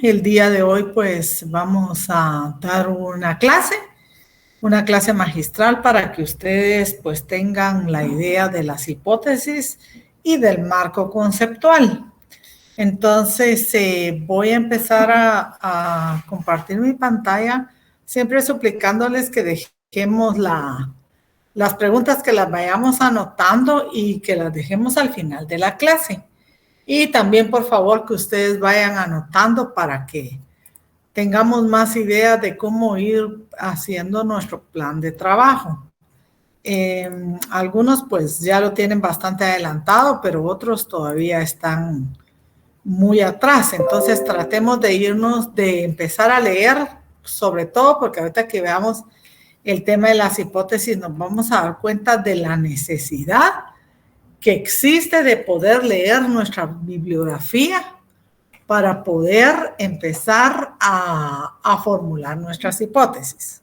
el día de hoy pues vamos a dar una clase magistral para que ustedes pues tengan la idea de las hipótesis y del marco conceptual. Entonces voy a empezar a compartir mi pantalla, siempre suplicándoles que dejemos las preguntas, que las vayamos anotando y que las dejemos al final de la clase. Y también, por favor, que ustedes vayan anotando para que tengamos más ideas de cómo ir haciendo nuestro plan de trabajo. Algunos pues ya lo tienen bastante adelantado, pero otros todavía están muy atrás. Entonces tratemos de empezar a leer, sobre todo porque ahorita que veamos el tema de las hipótesis nos vamos a dar cuenta de la necesidad que existe de poder leer nuestra bibliografía para poder empezar a formular nuestras hipótesis.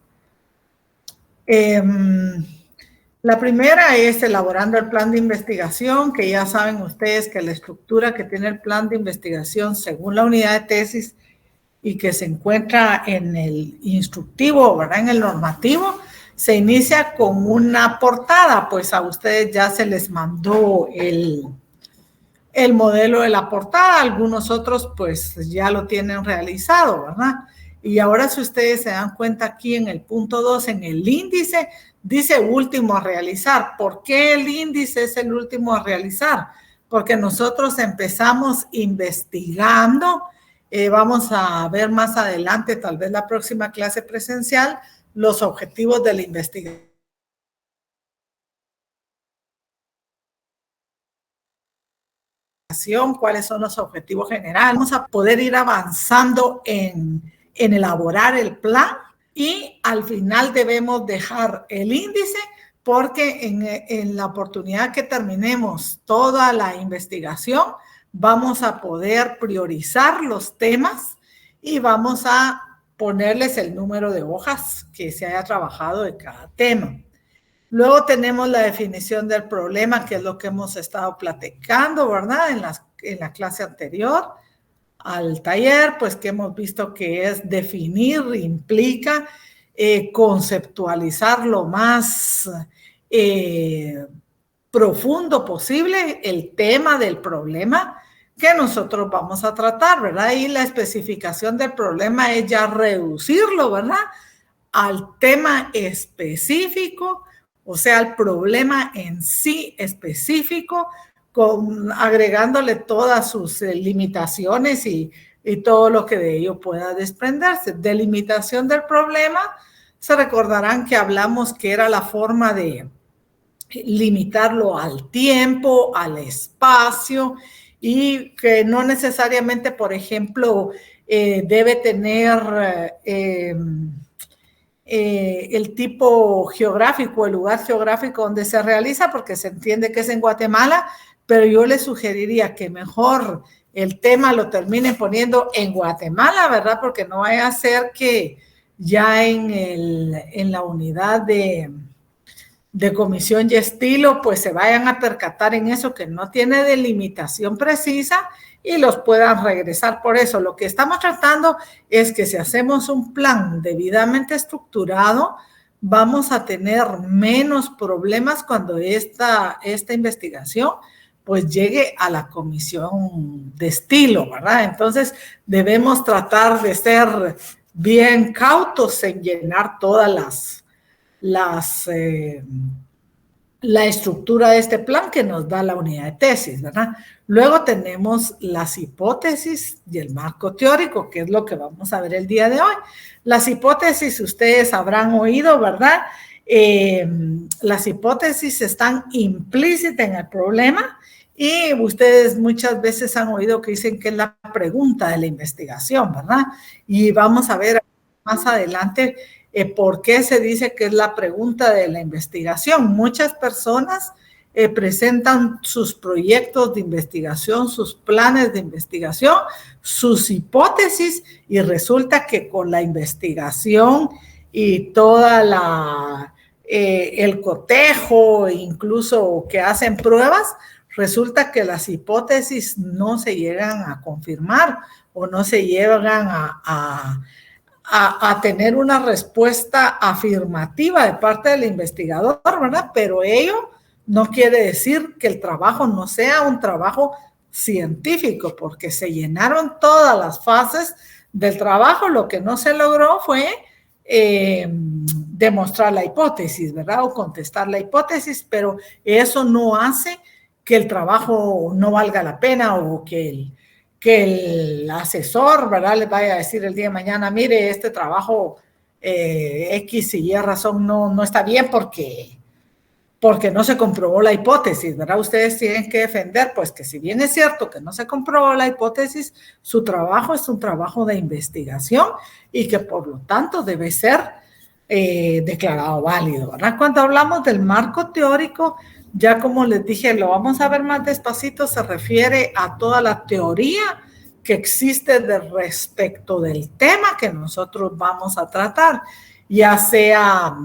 La primera es elaborando el plan de investigación, que ya saben ustedes que la estructura que tiene el plan de investigación según la unidad de tesis y que se encuentra en el instructivo, ¿verdad? En el normativo, se inicia con una portada, pues a ustedes ya se les mandó el modelo de la portada, algunos otros pues ya lo tienen realizado, ¿verdad? Y ahora si ustedes se dan cuenta aquí en el punto 2, en el índice, dice último a realizar. ¿Por qué el índice es el último a realizar? Porque nosotros empezamos investigando, vamos a ver más adelante, tal vez la próxima clase presencial, los objetivos de la investigación. Cuáles son los objetivos generales. Vamos a poder ir avanzando en elaborar el plan y al final debemos dejar el índice porque en la oportunidad que terminemos toda la investigación vamos a poder priorizar los temas y vamos a ponerles el número de hojas que se haya trabajado de cada tema. Luego tenemos la definición del problema, que es lo que hemos estado platicando, ¿verdad? En la clase anterior al taller, pues que hemos visto que es definir, implica conceptualizar lo más profundo posible el tema del problema que nosotros vamos a tratar, ¿verdad? Y la especificación del problema es ya reducirlo, ¿verdad? Al tema específico, o sea, al problema en sí específico, agregándole todas sus limitaciones y todo lo que de ello pueda desprenderse. Delimitación del problema, se recordarán que hablamos que era la forma de limitarlo al tiempo, al espacio, y que no necesariamente, por ejemplo, debe tener el tipo geográfico, el lugar geográfico donde se realiza, porque se entiende que es en Guatemala, pero yo les sugeriría que mejor el tema lo terminen poniendo en Guatemala, ¿verdad? Porque no vaya a ser que ya en la unidad de comisión y estilo, pues se vayan a percatar en eso que no tiene delimitación precisa y los puedan regresar. Por eso lo que estamos tratando es que si hacemos un plan debidamente estructurado, vamos a tener menos problemas cuando esta investigación pues llegue a la comisión de estilo, ¿verdad? Entonces debemos tratar de ser bien cautos en llenar todas la estructura de este plan que nos da la unidad de tesis, ¿verdad? Luego tenemos las hipótesis y el marco teórico, que es lo que vamos a ver el día de hoy. Las hipótesis ustedes habrán oído, ¿verdad? Las hipótesis están implícitas en el problema y ustedes muchas veces han oído que dicen que es la pregunta de la investigación, ¿verdad? Y vamos a ver más adelante ¿por qué se dice que es la pregunta de la investigación? Muchas personas presentan sus proyectos de investigación, sus planes de investigación, sus hipótesis y resulta que con la investigación y toda el cotejo, incluso que hacen pruebas, resulta que las hipótesis no se llegan a confirmar o no se llegan a tener una respuesta afirmativa de parte del investigador, ¿verdad? Pero ello no quiere decir que el trabajo no sea un trabajo científico, porque se llenaron todas las fases del trabajo. Lo que no se logró fue demostrar la hipótesis, ¿verdad? O contestar la hipótesis, pero eso no hace que el trabajo no valga la pena o que el asesor, ¿verdad?, les vaya a decir el día de mañana, mire, este trabajo X y Y razón no está bien porque no se comprobó la hipótesis, ¿verdad? Ustedes tienen que defender, pues, que si bien es cierto que no se comprobó la hipótesis, su trabajo es un trabajo de investigación y que, por lo tanto, debe ser declarado válido, ¿verdad? Cuando hablamos del marco teórico, ya como les dije, lo vamos a ver más despacito, se refiere a toda la teoría que existe respecto del tema que nosotros vamos a tratar, ya sea...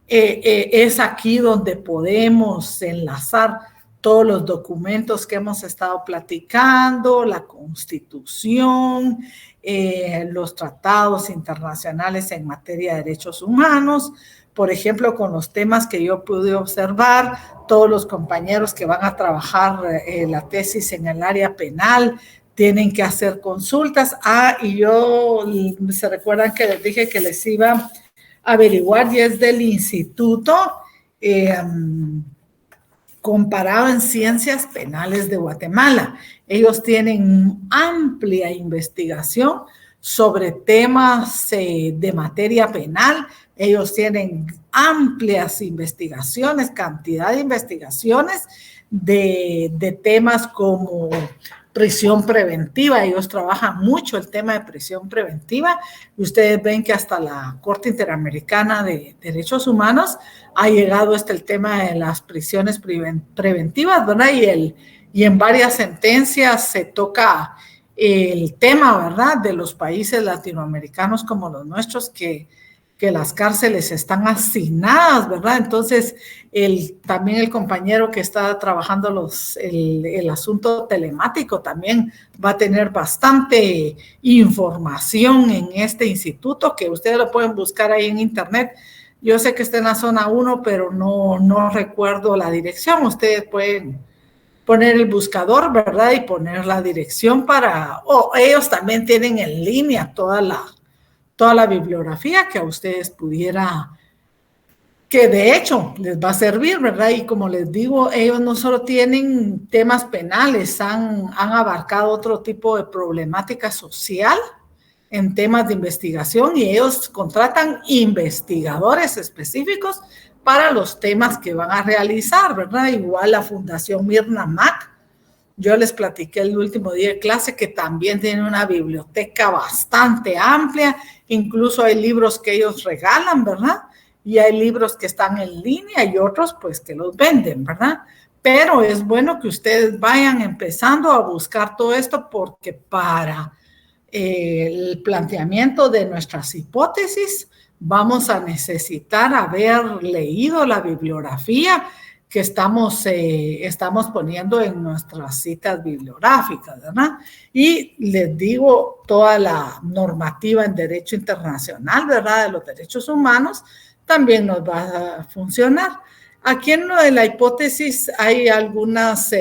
es aquí donde podemos enlazar todos los documentos que hemos estado platicando, la Constitución, los tratados internacionales en materia de derechos humanos, por ejemplo, con los temas que yo pude observar, todos los compañeros que van a trabajar la tesis en el área penal tienen que hacer consultas. Y se recuerdan que les dije que les iba averiguar, y es del Instituto Comparado en Ciencias Penales de Guatemala. Ellos tienen amplia investigación sobre temas de materia penal. Ellos tienen amplias investigaciones, cantidad de investigaciones de temas como prisión preventiva. Ellos trabajan mucho el tema de prisión preventiva. Y ustedes ven que hasta la Corte Interamericana de Derechos Humanos ha llegado el tema de las prisiones preventivas, ¿verdad? Y en varias sentencias se toca el tema, ¿verdad?, de los países latinoamericanos como los nuestros, que las cárceles están hacinadas, ¿verdad? Entonces, también el compañero que está trabajando el asunto telemático también va a tener bastante información en este instituto, que ustedes lo pueden buscar ahí en internet. Yo sé que está en la zona 1, pero no recuerdo la dirección. Ustedes pueden poner el buscador, ¿verdad?, y poner la dirección ellos también tienen en línea toda la bibliografía que a ustedes que de hecho les va a servir, ¿verdad? Y como les digo, ellos no solo tienen temas penales, han abarcado otro tipo de problemática social en temas de investigación, y ellos contratan investigadores específicos para los temas que van a realizar, ¿verdad? Igual la Fundación Mirna Mac, yo les platiqué el último día de clase que también tiene una biblioteca bastante amplia, incluso hay libros que ellos regalan, ¿verdad? Y hay libros que están en línea y otros pues que los venden, ¿verdad? Pero es bueno que ustedes vayan empezando a buscar todo esto, porque para el planteamiento de nuestras hipótesis vamos a necesitar haber leído la bibliografía que estamos poniendo en nuestras citas bibliográficas, ¿verdad? Y les digo, toda la normativa en derecho internacional, ¿verdad?, de los derechos humanos, también nos va a funcionar. Aquí en lo de la hipótesis hay algunas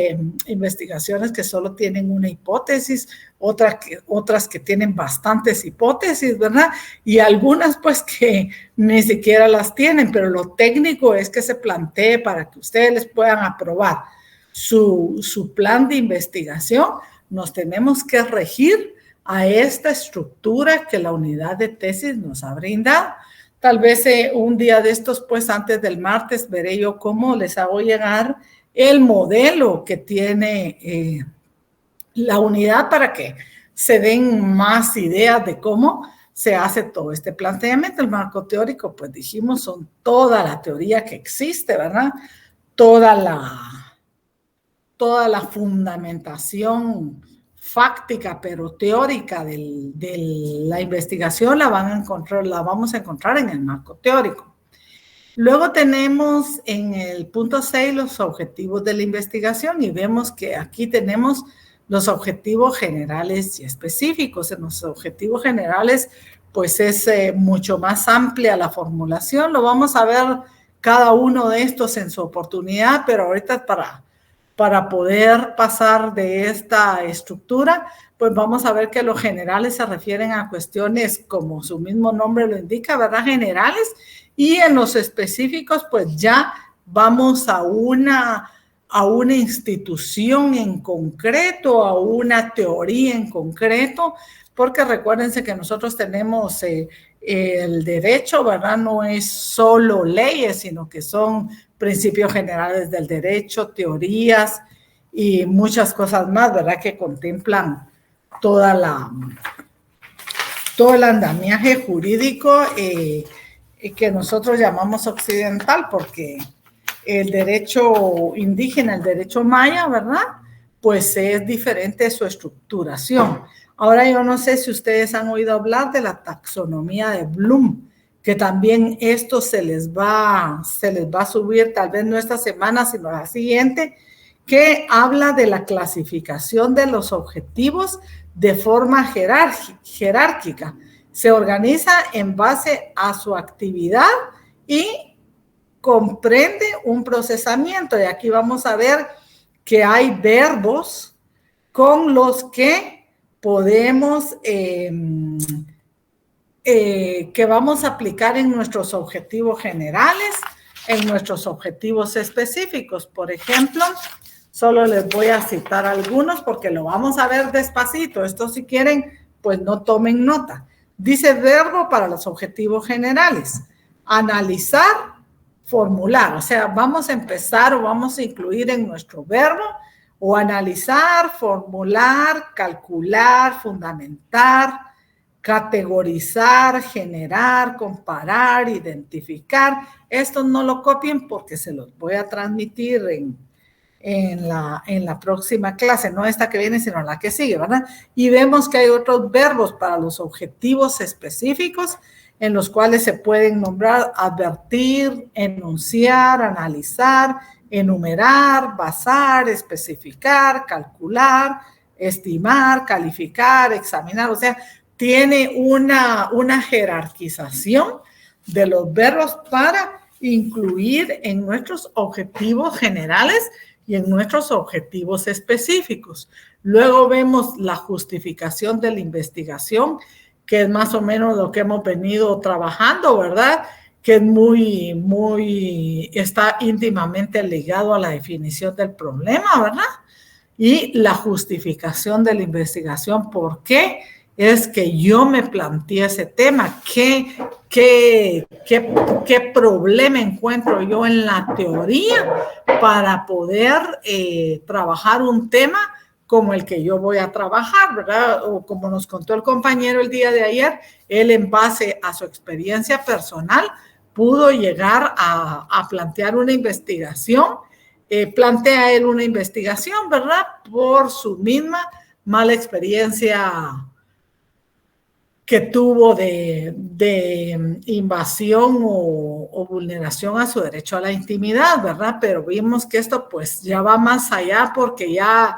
investigaciones que solo tienen una hipótesis, otras que tienen bastantes hipótesis, ¿verdad? Y algunas pues que ni siquiera las tienen, pero lo técnico es que se plantee para que ustedes les puedan aprobar su plan de investigación. Nos tenemos que regir a esta estructura que la unidad de tesis nos ha brindado. Tal vez un día de estos, pues antes del martes, veré yo cómo les hago llegar el modelo que tiene la unidad para que se den más ideas de cómo se hace todo este planteamiento. El marco teórico, pues dijimos, son toda la teoría que existe, ¿verdad? Toda la fundamentación fáctica, pero teórica de la investigación la vamos a encontrar en el marco teórico. Luego tenemos en el punto 6 los objetivos de la investigación y vemos que aquí tenemos los objetivos generales y específicos. En los objetivos generales, pues es mucho más amplia la formulación. Lo vamos a ver cada uno de estos en su oportunidad, pero ahorita para poder pasar de esta estructura, pues vamos a ver que los generales se refieren a cuestiones, como su mismo nombre lo indica, ¿verdad? Generales. Y en los específicos, pues ya vamos a una institución en concreto, a una teoría en concreto, porque recuérdense que nosotros tenemos el derecho, ¿verdad? No es solo leyes, sino que son principios generales del derecho, teorías y muchas cosas más, ¿verdad? Que contemplan todo el andamiaje jurídico que nosotros llamamos occidental, porque el derecho indígena, el derecho maya, ¿verdad? Pues es diferente su estructuración. Ahora yo no sé si ustedes han oído hablar de la taxonomía de Bloom, que también esto se les va a subir, tal vez no esta semana, sino la siguiente, que habla de la clasificación de los objetivos de forma jerárquica. Se organiza en base a su actividad y comprende un procesamiento. Y aquí vamos a ver que hay verbos con los que podemos, que vamos a aplicar en nuestros objetivos generales, en nuestros objetivos específicos. Por ejemplo, solo les voy a citar algunos porque lo vamos a ver despacito. Esto, si quieren, pues no tomen nota. Dice verbo para los objetivos generales. Analizar, formular. O sea, vamos a empezar o vamos a incluir en nuestro verbo o analizar, formular, calcular, fundamentar, categorizar, generar, comparar, identificar. Esto no lo copien porque se los voy a transmitir en la próxima clase, no esta que viene, sino la que sigue, ¿verdad? Y vemos que hay otros verbos para los objetivos específicos en los cuales se pueden nombrar advertir, enunciar, analizar, enumerar, basar, especificar, calcular, estimar, calificar, examinar. O sea, tiene una jerarquización de los verbos para incluir en nuestros objetivos generales y en nuestros objetivos específicos. Luego vemos la justificación de la investigación, que es más o menos lo que hemos venido trabajando, ¿verdad? Que es está íntimamente ligado a la definición del problema, ¿verdad? Y la justificación de la investigación, ¿por qué es que yo me planteé ese tema? ¿Qué problema encuentro yo en la teoría para poder trabajar un tema como el que yo voy a trabajar, ¿verdad? O como nos contó el compañero el día de ayer, él en base a su experiencia personal pudo llegar a plantear una investigación, plantea él una investigación, ¿verdad? Por su misma mala experiencia que tuvo de invasión o vulneración a su derecho a la intimidad, ¿verdad? Pero vimos que esto pues ya va más allá porque ya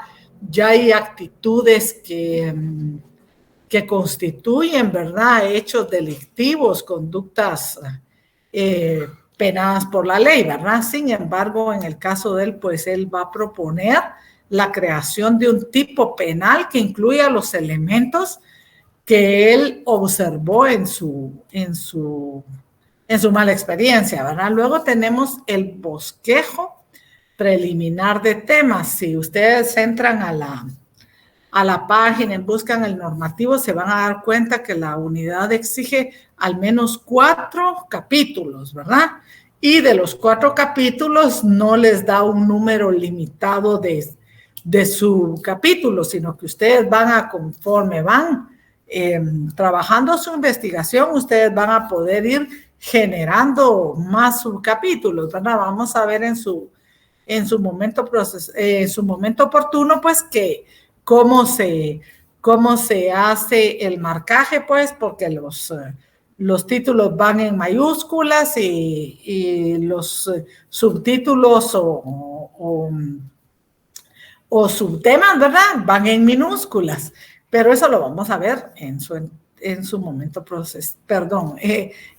hay actitudes que constituyen, ¿verdad?, hechos delictivos, conductas penadas por la ley, ¿verdad? Sin embargo, en el caso de él, pues él va a proponer la creación de un tipo penal que incluya los elementos que él observó en su mala experiencia, ¿verdad? Luego tenemos el bosquejo preliminar de temas. Si ustedes entran a la página y buscan el normativo, se van a dar cuenta que la unidad exige al menos 4 capítulos, ¿verdad? Y de los 4 capítulos no les da un número limitado de su capítulo, sino que ustedes van a, conforme van trabajando su investigación, ustedes van a poder ir generando más subcapítulos, ¿verdad? Vamos a ver en su momento oportuno, pues, que cómo se hace el marcaje, pues, porque los títulos van en mayúsculas y los subtítulos o subtemas, ¿verdad? Van en minúsculas, pero eso lo vamos a ver en su momento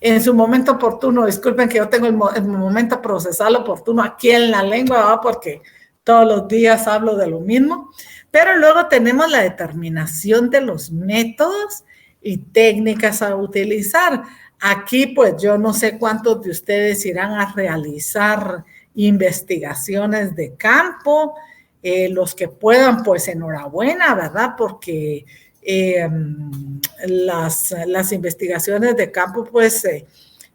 en su momento oportuno. Disculpen que yo tengo el momento procesal oportuno aquí en la lengua, ¿verdad? Porque todos los días hablo de lo mismo. Pero luego tenemos la determinación de los métodos y técnicas a utilizar. Aquí, pues, yo no sé cuántos de ustedes irán a realizar investigaciones de campo. Los que puedan, pues, enhorabuena, ¿verdad? Porque las investigaciones de campo, pues,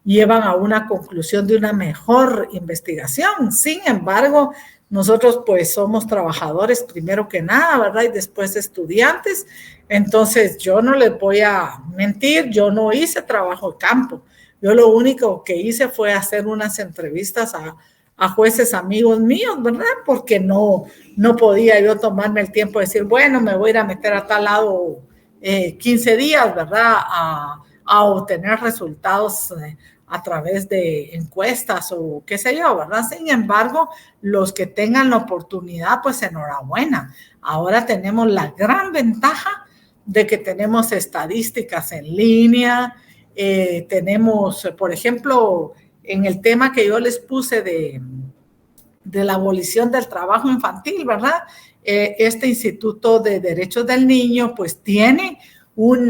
llevan a una conclusión de una mejor investigación. Sin embargo, nosotros pues somos trabajadores primero que nada, ¿verdad? Y después estudiantes. Entonces yo no les voy a mentir, yo no hice trabajo de campo. Yo lo único que hice fue hacer unas entrevistas a jueces amigos míos, ¿verdad? Porque no podía yo tomarme el tiempo de decir, bueno, me voy a ir a meter a tal lado 15 días, ¿verdad? A obtener resultados a través de encuestas o qué sé yo, ¿verdad? Sin embargo, los que tengan la oportunidad, pues enhorabuena. Ahora tenemos la gran ventaja de que tenemos estadísticas en línea, tenemos, por ejemplo, en el tema que yo les puse de la abolición del trabajo infantil, ¿verdad? Este Instituto de Derechos del Niño, pues tiene un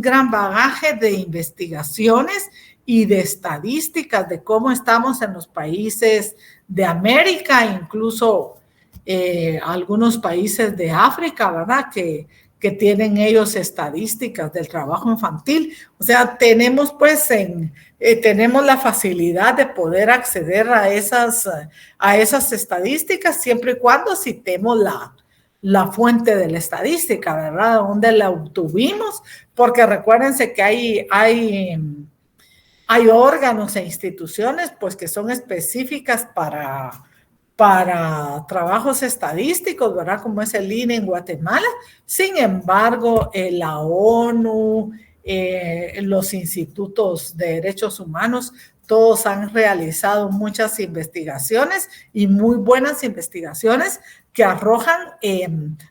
gran bagaje de investigaciones y de estadísticas de cómo estamos en los países de América, incluso algunos países de África, ¿verdad? Que tienen ellos estadísticas del trabajo infantil. O sea, tenemos pues tenemos la facilidad de poder acceder a esas estadísticas siempre y cuando citemos la fuente de la estadística, ¿verdad? ¿Dónde la obtuvimos? Porque recuérdense que hay órganos e instituciones pues que son específicas para trabajos estadísticos, ¿verdad? Como es el INE en Guatemala. Sin embargo, la ONU, los institutos de derechos humanos, todos han realizado muchas investigaciones y muy buenas investigaciones que arrojan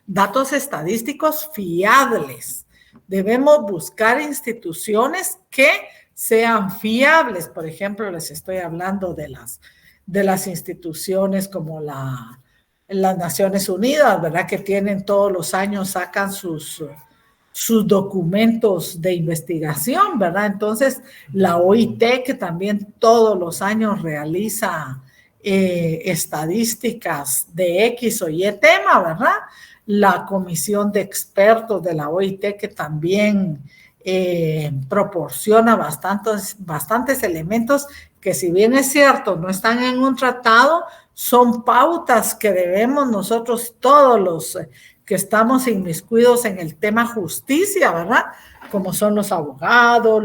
datos estadísticos fiables. Debemos buscar instituciones que sean fiables. Por ejemplo, les estoy hablando de las instituciones como las Naciones Unidas, ¿verdad? Que tienen todos los años, sacan sus documentos de investigación, ¿verdad? Entonces, la OIT, que también todos los años realiza estadísticas de X o Y tema, ¿verdad? La comisión de expertos de la OIT, que también proporciona bastantes elementos que, si bien es cierto, no están en un tratado, son pautas que debemos nosotros, todos los que estamos inmiscuidos en el tema justicia, ¿verdad? Como son los abogados,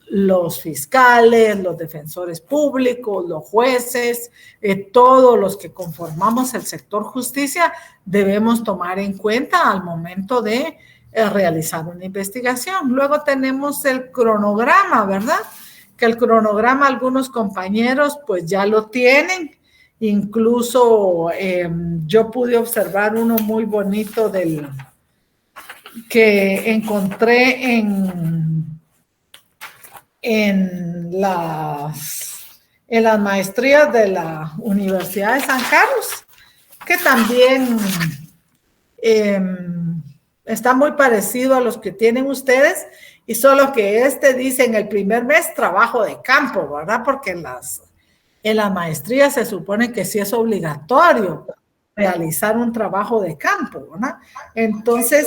los fiscales, los defensores públicos, los jueces, todos los que conformamos el sector justicia, debemos tomar en cuenta al momento de realizar una investigación. Luego tenemos el cronograma, ¿verdad? Que el cronograma algunos compañeros pues ya lo tienen. Incluso yo pude observar uno muy bonito que encontré en las maestrías de la Universidad de San Carlos, que también está muy parecido a los que tienen ustedes, y solo que dice en el primer mes trabajo de campo, ¿verdad? Porque en las maestrías se supone que sí es obligatorio realizar un trabajo de campo, ¿verdad? Entonces,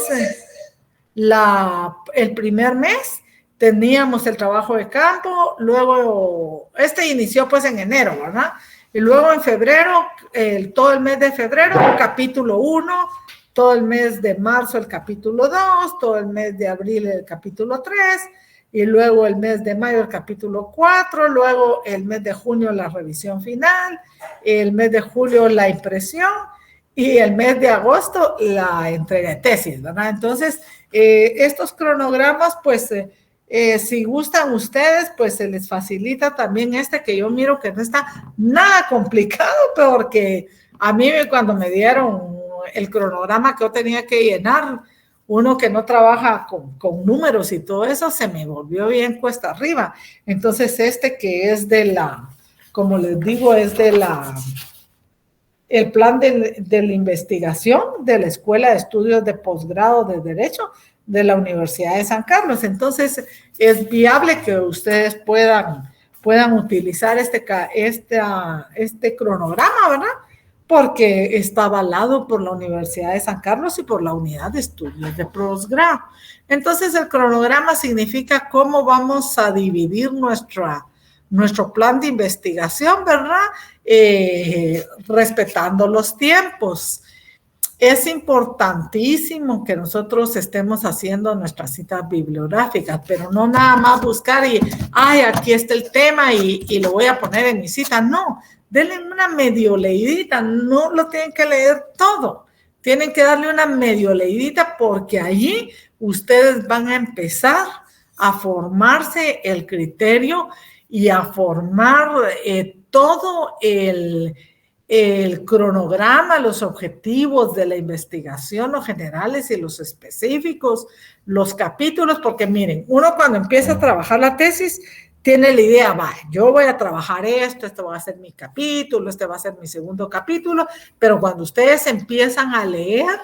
el primer mes teníamos el trabajo de campo, luego, inició pues en enero, ¿verdad? Y luego en febrero, todo el mes de febrero, capítulo 1, todo el mes de marzo el capítulo 2, todo el mes de abril el capítulo 3, y luego el mes de mayo el capítulo 4, luego el mes de junio la revisión final, el mes de julio la impresión, y el mes de agosto la entrega de tesis, ¿verdad? Entonces, estos cronogramas, pues, si gustan ustedes, pues se les facilita también que yo miro que no está nada complicado, porque a mí cuando me dieron el cronograma que yo tenía que llenar, uno que no trabaja con números y todo eso, se me volvió bien cuesta arriba. Entonces, que es como les digo, es el plan de la investigación de la Escuela de Estudios de Posgrado de Derecho de la Universidad de San Carlos. Entonces, es viable que ustedes puedan utilizar este cronograma, ¿verdad? Porque está avalado por la Universidad de San Carlos y por la Unidad de Estudios de Posgrado. Entonces, el cronograma significa cómo vamos a dividir nuestro plan de investigación, ¿verdad? Respetando los tiempos. Es importantísimo que nosotros estemos haciendo nuestras citas bibliográficas, pero no nada más buscar aquí está el tema y lo voy a poner en mi cita. No, denle una medio leidita, no lo tienen que leer todo. Tienen que darle una medio leidita porque allí ustedes van a empezar a formarse el criterio y a formar todo el cronograma, los objetivos de la investigación, los generales y los específicos, los capítulos, porque miren, uno cuando empieza a trabajar la tesis, tiene la idea, yo voy a trabajar este va a ser mi capítulo, este va a ser mi segundo capítulo, pero cuando ustedes empiezan a leer,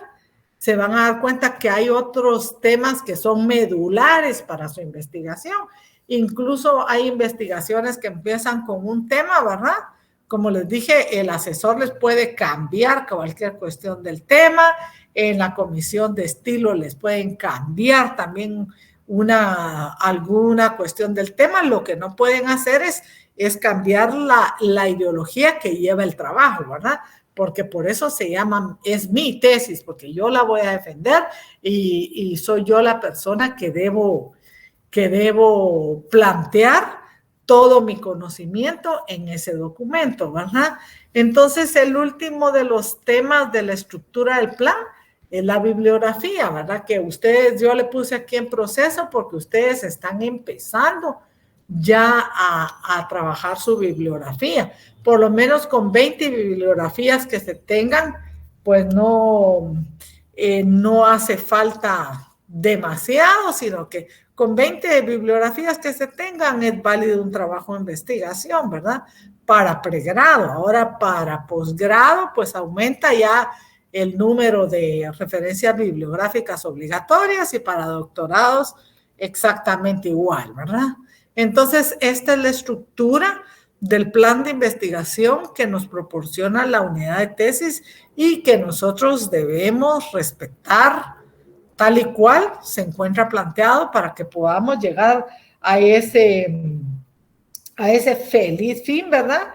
se van a dar cuenta que hay otros temas que son medulares para su investigación. Incluso hay investigaciones que empiezan con un tema, ¿verdad? Como les dije, el asesor les puede cambiar cualquier cuestión del tema. En la comisión de estilo les pueden cambiar también alguna cuestión del tema. Lo que no pueden hacer es cambiar la ideología que lleva el trabajo, ¿verdad? Porque por eso se llama, es mi tesis, porque yo la voy a defender y soy yo la persona que debo plantear todo mi conocimiento en ese documento, ¿verdad? Entonces, el último de los temas de la estructura del plan es la bibliografía, ¿verdad? Que yo le puse aquí en proceso porque ustedes están empezando ya a trabajar su bibliografía. Por lo menos con 20 bibliografías que se tengan, pues no hace falta demasiado, sino que con 20 bibliografías que se tengan es válido un trabajo de investigación, ¿verdad? Para pregrado. Ahora para posgrado, pues aumenta ya el número de referencias bibliográficas obligatorias y para doctorados exactamente igual, ¿verdad? Entonces, esta es la estructura del plan de investigación que nos proporciona la unidad de tesis y que nosotros debemos respetar tal y cual se encuentra planteado para que podamos llegar a ese feliz fin, ¿verdad?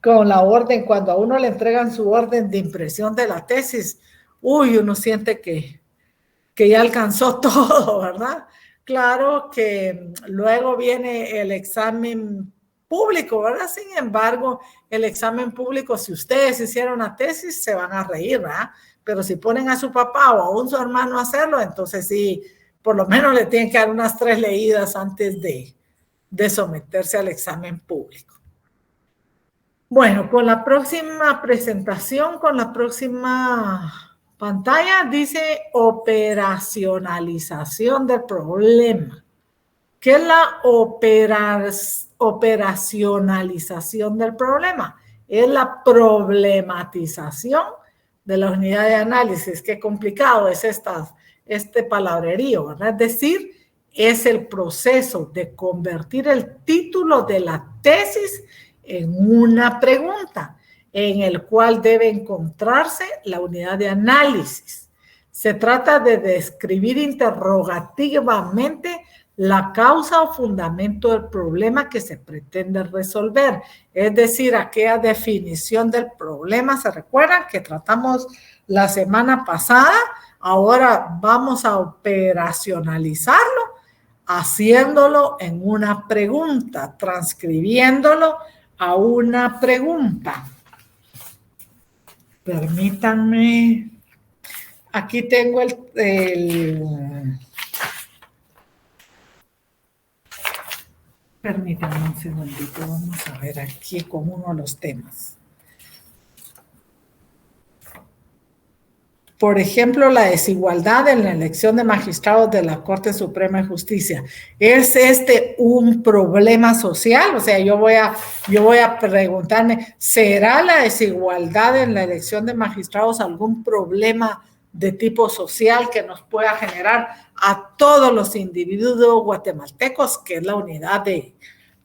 Con la orden, cuando a uno le entregan su orden de impresión de la tesis, uno siente que ya alcanzó todo, ¿verdad? Claro que luego viene el examen público, ¿verdad? Sin embargo, el examen público, si ustedes hicieron una tesis, se van a reír, ¿verdad? Pero si ponen a su papá o a su hermano a hacerlo, entonces sí, por lo menos le tienen que dar unas 3 leídas antes de someterse al examen público. Bueno, con la próxima presentación, con la próxima pantalla, dice operacionalización del problema. ¿Qué es la operacionalización del problema? Es la problematización de la unidad de análisis. Qué complicado es este palabrerío, ¿verdad? Es decir, es el proceso de convertir el título de la tesis en una pregunta en el cual debe encontrarse la unidad de análisis. Se trata de describir interrogativamente la causa o fundamento del problema que se pretende resolver. Es decir, aquella definición del problema, ¿se recuerdan que tratamos la semana pasada? Ahora vamos a operacionalizarlo haciéndolo en una pregunta, transcribiéndolo a una pregunta. Permítanme. Aquí tengo permítanme un segundito, vamos a ver aquí con uno de los temas. Por ejemplo, la desigualdad en la elección de magistrados de la Corte Suprema de Justicia. ¿Es este un problema social? O sea, yo voy a preguntarme, ¿será la desigualdad en la elección de magistrados algún problema de tipo social que nos pueda generar a todos los individuos guatemaltecos, que es la unidad de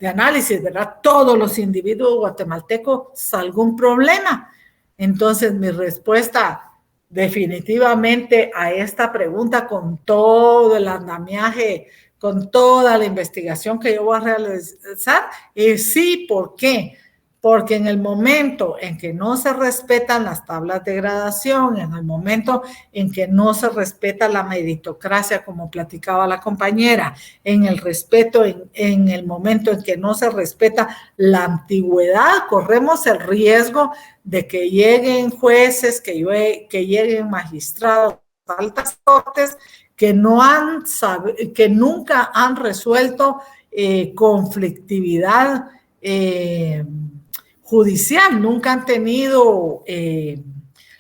análisis, ¿verdad? Todos los individuos guatemaltecos algún problema. Entonces, mi respuesta definitivamente a esta pregunta, con todo el andamiaje, con toda la investigación que yo voy a realizar, es sí. ¿Por qué? Porque en el momento en que no se respetan las tablas de gradación, en el momento en que no se respeta la meritocracia, como platicaba la compañera, en el momento en que no se respeta la antigüedad, corremos el riesgo de que lleguen jueces, que lleguen magistrados a altas cortes que nunca han resuelto conflictividad judicial, nunca han tenido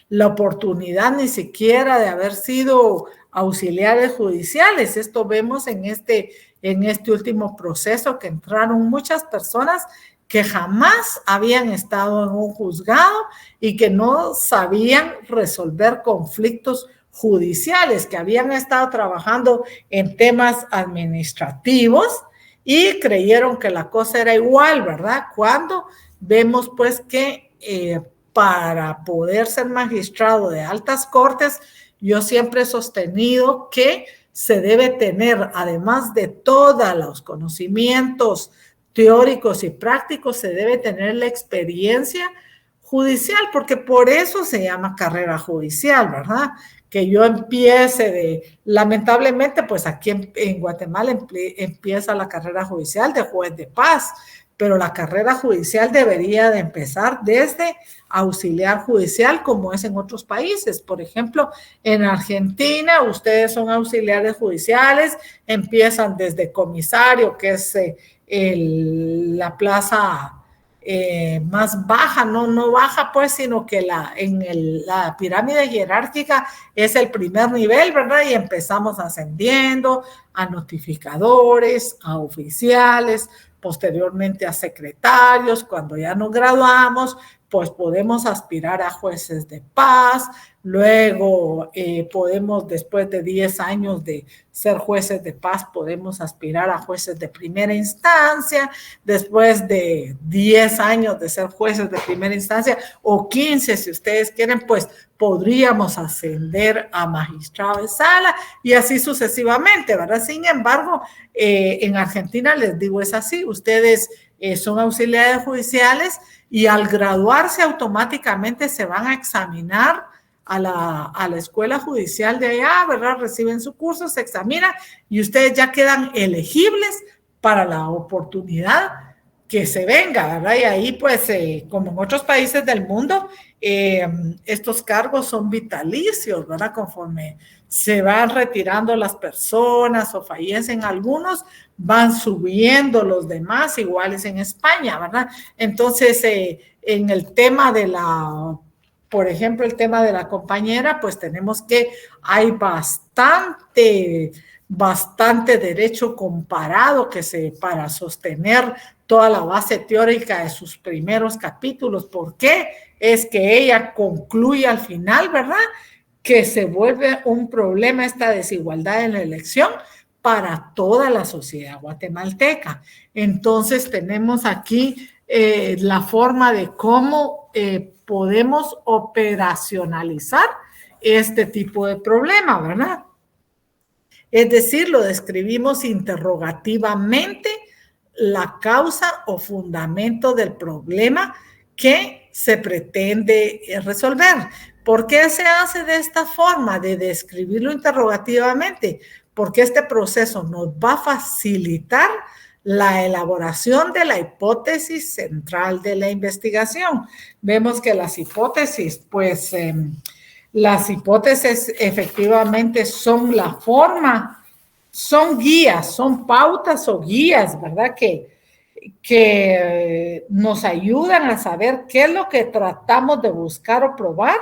la oportunidad ni siquiera de haber sido auxiliares judiciales. Esto vemos en este último proceso, que entraron muchas personas que jamás habían estado en un juzgado y que no sabían resolver conflictos judiciales, que habían estado trabajando en temas administrativos y creyeron que la cosa era igual, ¿verdad? Cuando vemos pues que para poder ser magistrado de altas cortes, yo siempre he sostenido que se debe tener, además de todos los conocimientos teóricos y prácticos, se debe tener la experiencia judicial, porque por eso se llama carrera judicial, ¿verdad? Que yo lamentablemente, pues aquí en Guatemala empieza la carrera judicial de juez de paz, pero la carrera judicial debería de empezar desde auxiliar judicial, como es en otros países. Por ejemplo, en Argentina, ustedes son auxiliares judiciales, empiezan desde comisario, que es la plaza más baja, no baja pues, sino que la pirámide jerárquica es el primer nivel, ¿verdad? Y empezamos ascendiendo a notificadores, a oficiales, posteriormente a secretarios. Cuando ya nos graduamos, pues podemos aspirar a jueces de paz. Luego podemos, después de 10 años de ser jueces de paz, podemos aspirar a jueces de primera instancia. Después de 10 años de ser jueces de primera instancia, o 15 si ustedes quieren, pues podríamos ascender a magistrado de sala y así sucesivamente, ¿verdad? Sin embargo, en Argentina, les digo, es así. Ustedes son auxiliares judiciales y al graduarse automáticamente se van a examinar a la escuela judicial de allá, ¿verdad? Reciben su curso, se examinan y ustedes ya quedan elegibles para la oportunidad que se venga, ¿verdad? Y ahí, pues, como en otros países del mundo, estos cargos son vitalicios, ¿verdad? Conforme se van retirando las personas o fallecen algunos, van subiendo los demás, iguales en España, ¿verdad? Entonces, en el tema por ejemplo, el tema de la compañera, pues tenemos que hay bastante derecho comparado para sostener toda la base teórica de sus primeros capítulos. ¿Por qué? Es que ella concluye al final, ¿verdad?, que se vuelve un problema esta desigualdad en la elección para toda la sociedad guatemalteca. Entonces tenemos aquí la forma de cómo podemos operacionalizar este tipo de problema, ¿verdad? Es decir, lo describimos interrogativamente, la causa o fundamento del problema que se pretende resolver. ¿Por qué se hace de esta forma de describirlo interrogativamente? Porque este proceso nos va a facilitar la elaboración de la hipótesis central de la investigación. Vemos que las hipótesis, pues, las hipótesis efectivamente son la forma, son guías, son pautas o guías, ¿verdad? Que nos ayudan a saber qué es lo que tratamos de buscar o probar,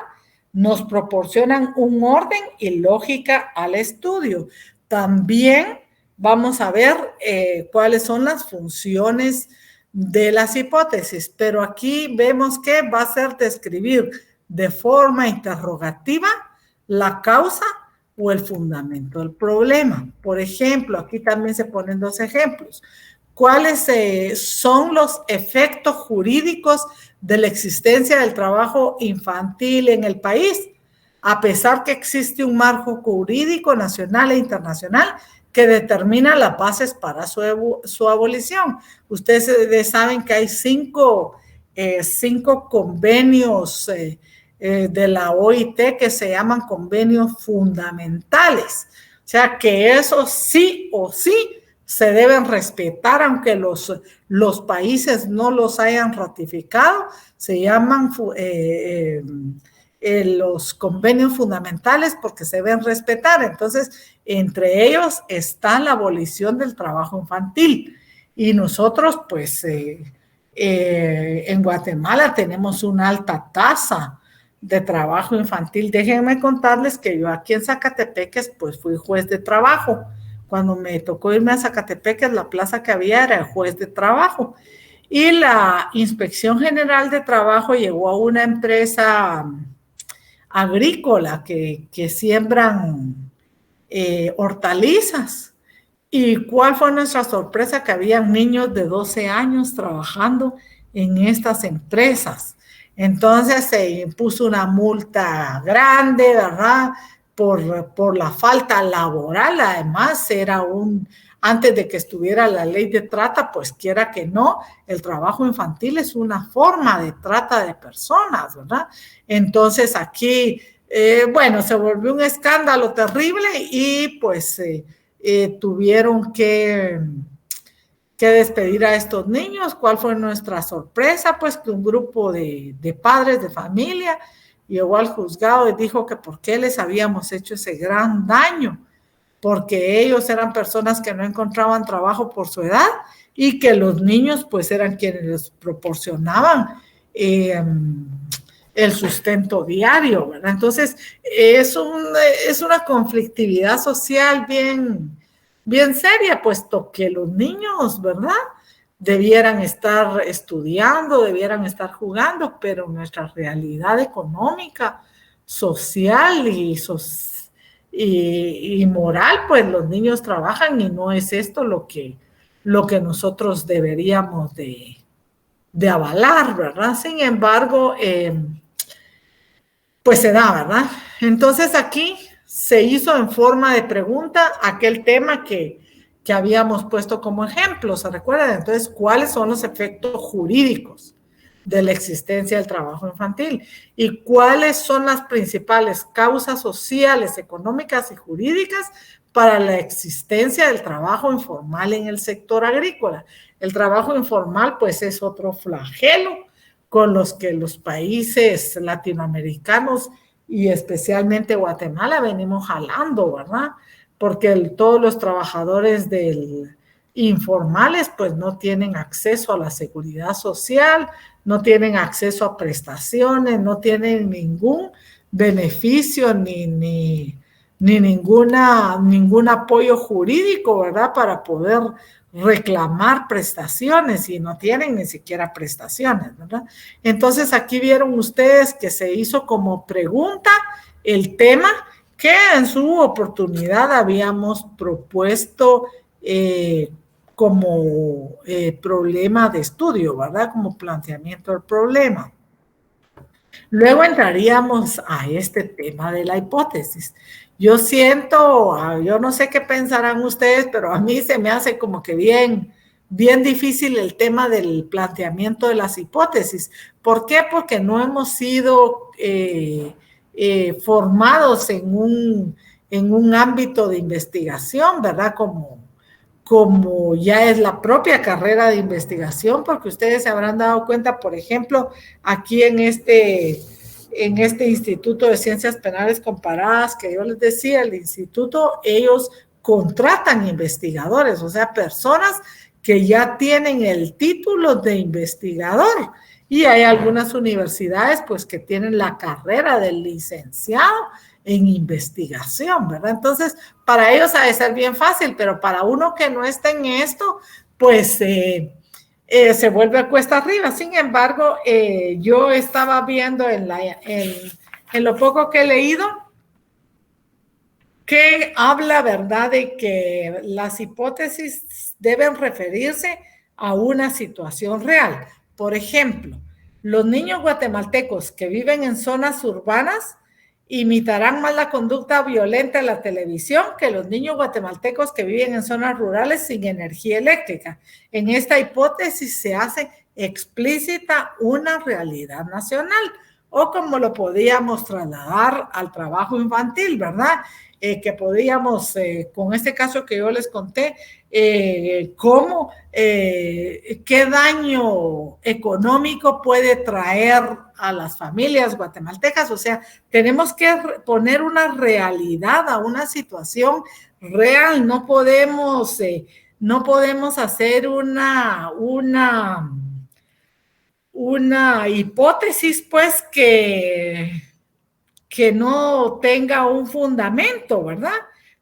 nos proporcionan un orden y lógica al estudio. También vamos a ver cuáles son las funciones de las hipótesis, pero aquí vemos que va a ser describir de forma interrogativa la causa o el fundamento del problema. Por ejemplo, aquí también se ponen dos ejemplos. ¿Cuáles son los efectos jurídicos de la existencia del trabajo infantil en el país? A pesar que existe un marco jurídico nacional e internacional que determina las bases para su abolición. Ustedes saben que hay cinco convenios de la OIT que se llaman convenios fundamentales. O sea, que eso sí o sí se deben respetar, aunque los países no los hayan ratificado. Se llaman los convenios fundamentales porque se deben respetar. Entonces, entre ellos está la abolición del trabajo infantil. Y nosotros, pues, en Guatemala tenemos una alta tasa de trabajo infantil. Déjenme contarles que yo aquí en Zacatepeques, pues, fui juez de trabajo. Cuando me tocó irme a Zacatepeques, la plaza que había era el juez de trabajo. Y la Inspección General de Trabajo llegó a una empresa agrícola que siembran hortalizas. ¿Y cuál fue nuestra sorpresa? Que habían niños de 12 años trabajando en estas empresas. Entonces se impuso una multa grande, ¿verdad? Por la falta laboral. Además, antes de que estuviera la ley de trata, pues quiera que no, el trabajo infantil es una forma de trata de personas, ¿verdad? Entonces aquí, bueno, se volvió un escándalo terrible y pues tuvieron que despedir a estos niños. ¿Cuál fue nuestra sorpresa? Pues que un grupo de padres de familia llegó al juzgado y dijo que por qué les habíamos hecho ese gran daño, porque ellos eran personas que no encontraban trabajo por su edad y que los niños pues eran quienes les proporcionaban el sustento diario, ¿verdad? Entonces es una conflictividad social bien seria, puesto que los niños, ¿verdad?, debieran estar estudiando, debieran estar jugando, pero nuestra realidad económica, social y moral, pues los niños trabajan y no es esto lo que nosotros deberíamos de avalar, ¿verdad? Sin embargo, pues se da, ¿verdad? Entonces aquí se hizo en forma de pregunta aquel tema que habíamos puesto como ejemplo, ¿se recuerdan? Entonces, ¿cuáles son los efectos jurídicos de la existencia del trabajo infantil? ¿Y cuáles son las principales causas sociales, económicas y jurídicas para la existencia del trabajo informal en el sector agrícola? El trabajo informal, pues, es otro flagelo con los que los países latinoamericanos y especialmente Guatemala venimos jalando, ¿verdad? Porque todos los trabajadores informales pues no tienen acceso a la seguridad social, no tienen acceso a prestaciones, no tienen ningún beneficio ni ningún apoyo jurídico, ¿verdad? Para poder reclamar prestaciones y no tienen ni siquiera prestaciones, ¿verdad? Entonces aquí vieron ustedes que se hizo como pregunta el tema que en su oportunidad habíamos propuesto como problema de estudio, ¿verdad? Como planteamiento del problema. Luego entraríamos a este tema de la hipótesis. Yo no sé qué pensarán ustedes, pero a mí se me hace como que bien difícil el tema del planteamiento de las hipótesis. ¿Por qué? Porque no hemos sido formados en un ámbito de investigación, ¿verdad? como ya es la propia carrera de investigación, porque ustedes se habrán dado cuenta, por ejemplo, aquí en este Instituto de Ciencias Penales Comparadas que yo les decía, el instituto, ellos contratan investigadores, o sea, personas que ya tienen el título de investigador. Y hay algunas universidades, pues, que tienen la carrera del licenciado en investigación, ¿verdad? Entonces, para ellos ha de ser bien fácil, pero para uno que no está en esto, pues se vuelve cuesta arriba. Sin embargo, yo estaba viendo en lo poco que he leído, que habla, ¿verdad?, de que las hipótesis deben referirse a una situación real. Por ejemplo, los niños guatemaltecos que viven en zonas urbanas imitarán más la conducta violenta en la televisión que los niños guatemaltecos que viven en zonas rurales sin energía eléctrica. En esta hipótesis se hace explícita una realidad nacional, o como lo podíamos trasladar al trabajo infantil, ¿verdad? Que podíamos, con este caso que yo les conté, cómo, qué daño económico puede traer a las familias guatemaltecas. O sea, tenemos que poner una realidad a una situación real. No podemos hacer una hipótesis, pues, que no tenga un fundamento, ¿verdad?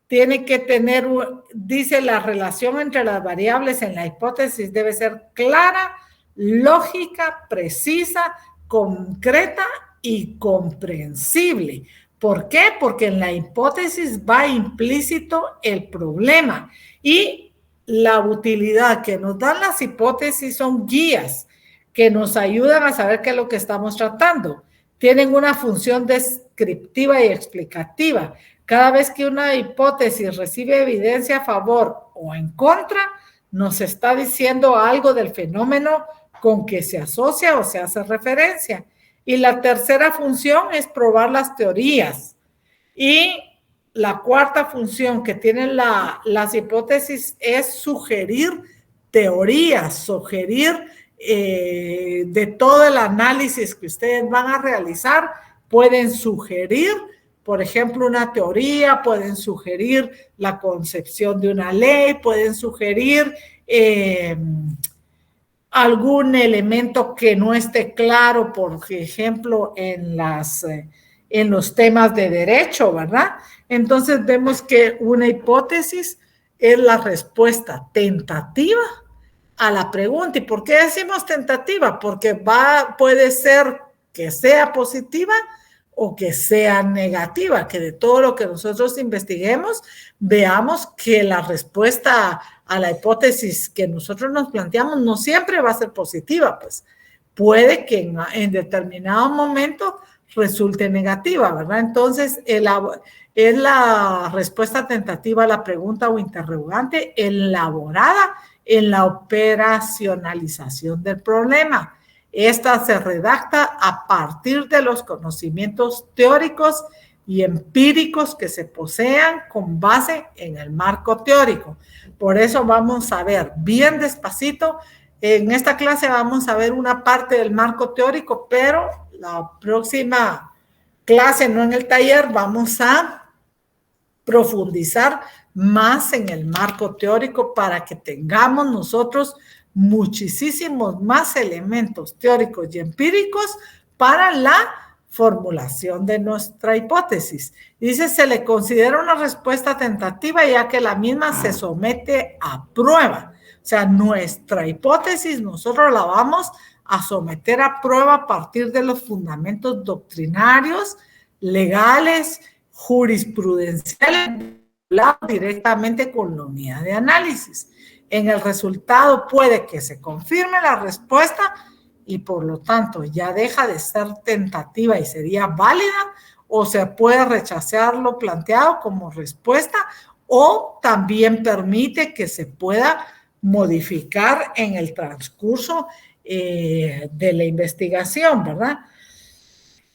Tiene que tener, dice, la relación entre las variables en la hipótesis debe ser clara, lógica, precisa, concreta y comprensible. ¿Por qué? Porque en la hipótesis va implícito el problema, y la utilidad que nos dan las hipótesis son guías que nos ayudan a saber qué es lo que estamos tratando. Tienen una función descriptiva y explicativa. Cada vez que una hipótesis recibe evidencia a favor o en contra, nos está diciendo algo del fenómeno con que se asocia o se hace referencia. Y la tercera función es probar las teorías. Y la cuarta función que tienen las hipótesis es sugerir teorías, sugerir de todo el análisis que ustedes van a realizar. Pueden sugerir, por ejemplo, una teoría, pueden sugerir la concepción de una ley, pueden sugerir algún elemento que no esté claro, por ejemplo, en los temas de derecho, ¿verdad? Entonces vemos que una hipótesis es la respuesta tentativa a la pregunta. ¿Y por qué decimos tentativa? Porque puede ser que sea positiva o que sea negativa, que de todo lo que nosotros investiguemos, veamos que la respuesta a la hipótesis que nosotros nos planteamos no siempre va a ser positiva, pues puede que en determinado momento resulte negativa, ¿verdad? Entonces, es la respuesta tentativa a la pregunta o interrogante elaborada en la operacionalización del problema. Esta se redacta a partir de los conocimientos teóricos y empíricos que se posean con base en el marco teórico. Por eso vamos a ver bien despacito. En esta clase vamos a ver una parte del marco teórico, pero la próxima clase, no en el taller, vamos a profundizar más en el marco teórico para que tengamos nosotros muchísimos más elementos teóricos y empíricos para la formulación de nuestra hipótesis. Dice, se le considera una respuesta tentativa ya que la misma se somete a prueba. O sea, nuestra hipótesis nosotros la vamos a someter a prueba a partir de los fundamentos doctrinarios, legales, jurisprudenciales, directamente con la unidad de análisis. En el resultado puede que se confirme la respuesta y por lo tanto ya deja de ser tentativa y sería válida, o se puede rechazar lo planteado como respuesta, o también permite que se pueda modificar en el transcurso de la investigación, ¿verdad?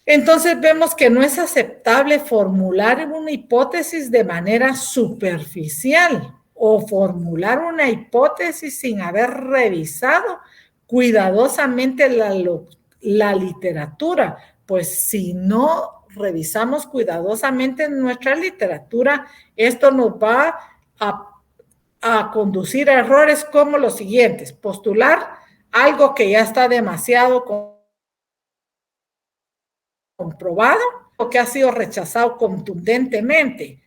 Entonces vemos que no es aceptable formular una hipótesis de manera superficial, o formular una hipótesis sin haber revisado cuidadosamente la literatura. Pues si no revisamos cuidadosamente nuestra literatura, esto nos va a conducir a errores como los siguientes: postular algo que ya está demasiado comprobado o que ha sido rechazado contundentemente.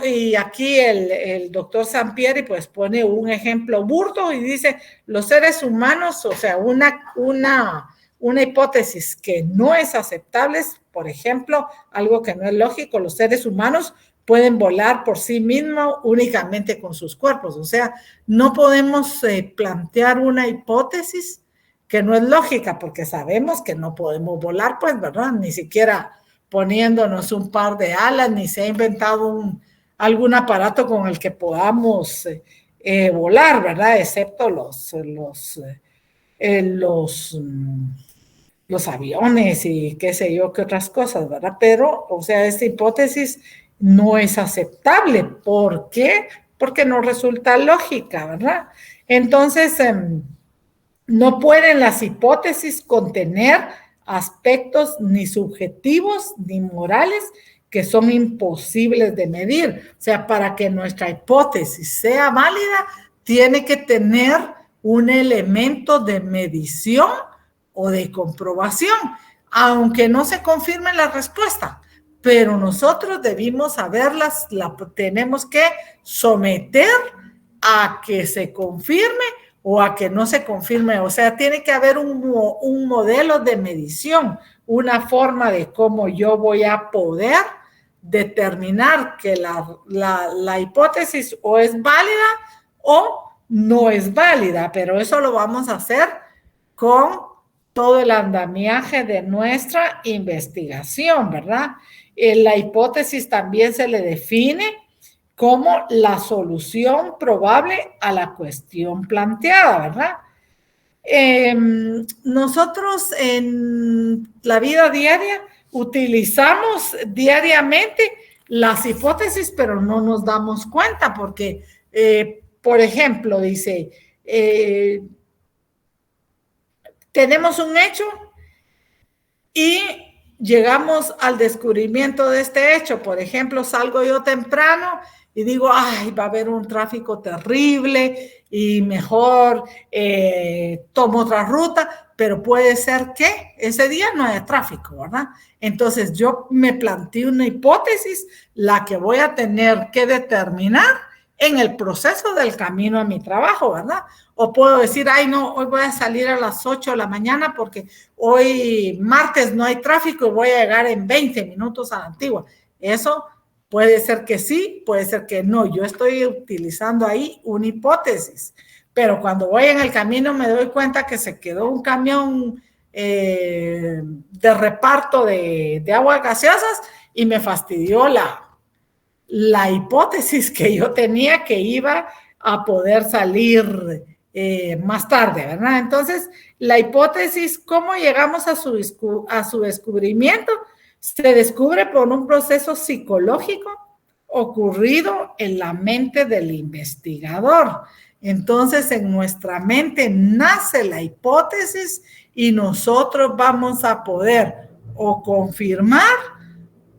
Y aquí el doctor Sampieri pues pone un ejemplo burdo y dice: los seres humanos, o sea, una hipótesis que no es aceptable, por ejemplo, algo que no es lógico: los seres humanos pueden volar por sí mismos únicamente con sus cuerpos. O sea, no podemos plantear una hipótesis que no es lógica, porque sabemos que no podemos volar, pues, ¿verdad? Ni siquiera poniéndonos un par de alas, ni se ha inventado algún aparato con el que podamos volar, ¿verdad? Excepto los aviones y qué sé yo, qué otras cosas, ¿verdad? Pero, o sea, esta hipótesis no es aceptable. ¿Por qué? Porque no resulta lógica, ¿verdad? Entonces, no pueden las hipótesis contener aspectos ni subjetivos ni morales que son imposibles de medir. O sea, para que nuestra hipótesis sea válida, tiene que tener un elemento de medición o de comprobación, aunque no se confirme la respuesta. Pero nosotros debimos saberlas, la tenemos que someter a que se confirme o a que no se confirme. O sea, tiene que haber un modelo de medición, una forma de cómo yo voy a poder determinar que la hipótesis o es válida o no es válida, pero eso lo vamos a hacer con todo el andamiaje de nuestra investigación, ¿verdad? La hipótesis también se le define como la solución probable a la cuestión planteada, ¿verdad? Nosotros en la vida diaria utilizamos diariamente las hipótesis, pero no nos damos cuenta porque, por ejemplo, dice, tenemos un hecho y llegamos al descubrimiento de este hecho. Por ejemplo, salgo yo temprano y digo: ay, va a haber un tráfico terrible y mejor tomo otra ruta, pero puede ser que ese día no haya tráfico, ¿verdad? Entonces yo me planteé una hipótesis, la que voy a tener que determinar en el proceso del camino a mi trabajo, ¿verdad? O puedo decir: ay, no, hoy voy a salir a las 8 de la mañana porque hoy martes no hay tráfico y voy a llegar en 20 minutos a la Antigua. Eso puede ser que sí, puede ser que no. Yo estoy utilizando ahí una hipótesis, pero cuando voy en el camino me doy cuenta que se quedó un camión de reparto de aguas gaseosas y me fastidió la hipótesis que yo tenía, que iba a poder salir más tarde, ¿verdad? Entonces, la hipótesis, ¿cómo llegamos a su descubrimiento? Se descubre por un proceso psicológico ocurrido en la mente del investigador. Entonces, en nuestra mente nace la hipótesis y nosotros vamos a poder o confirmar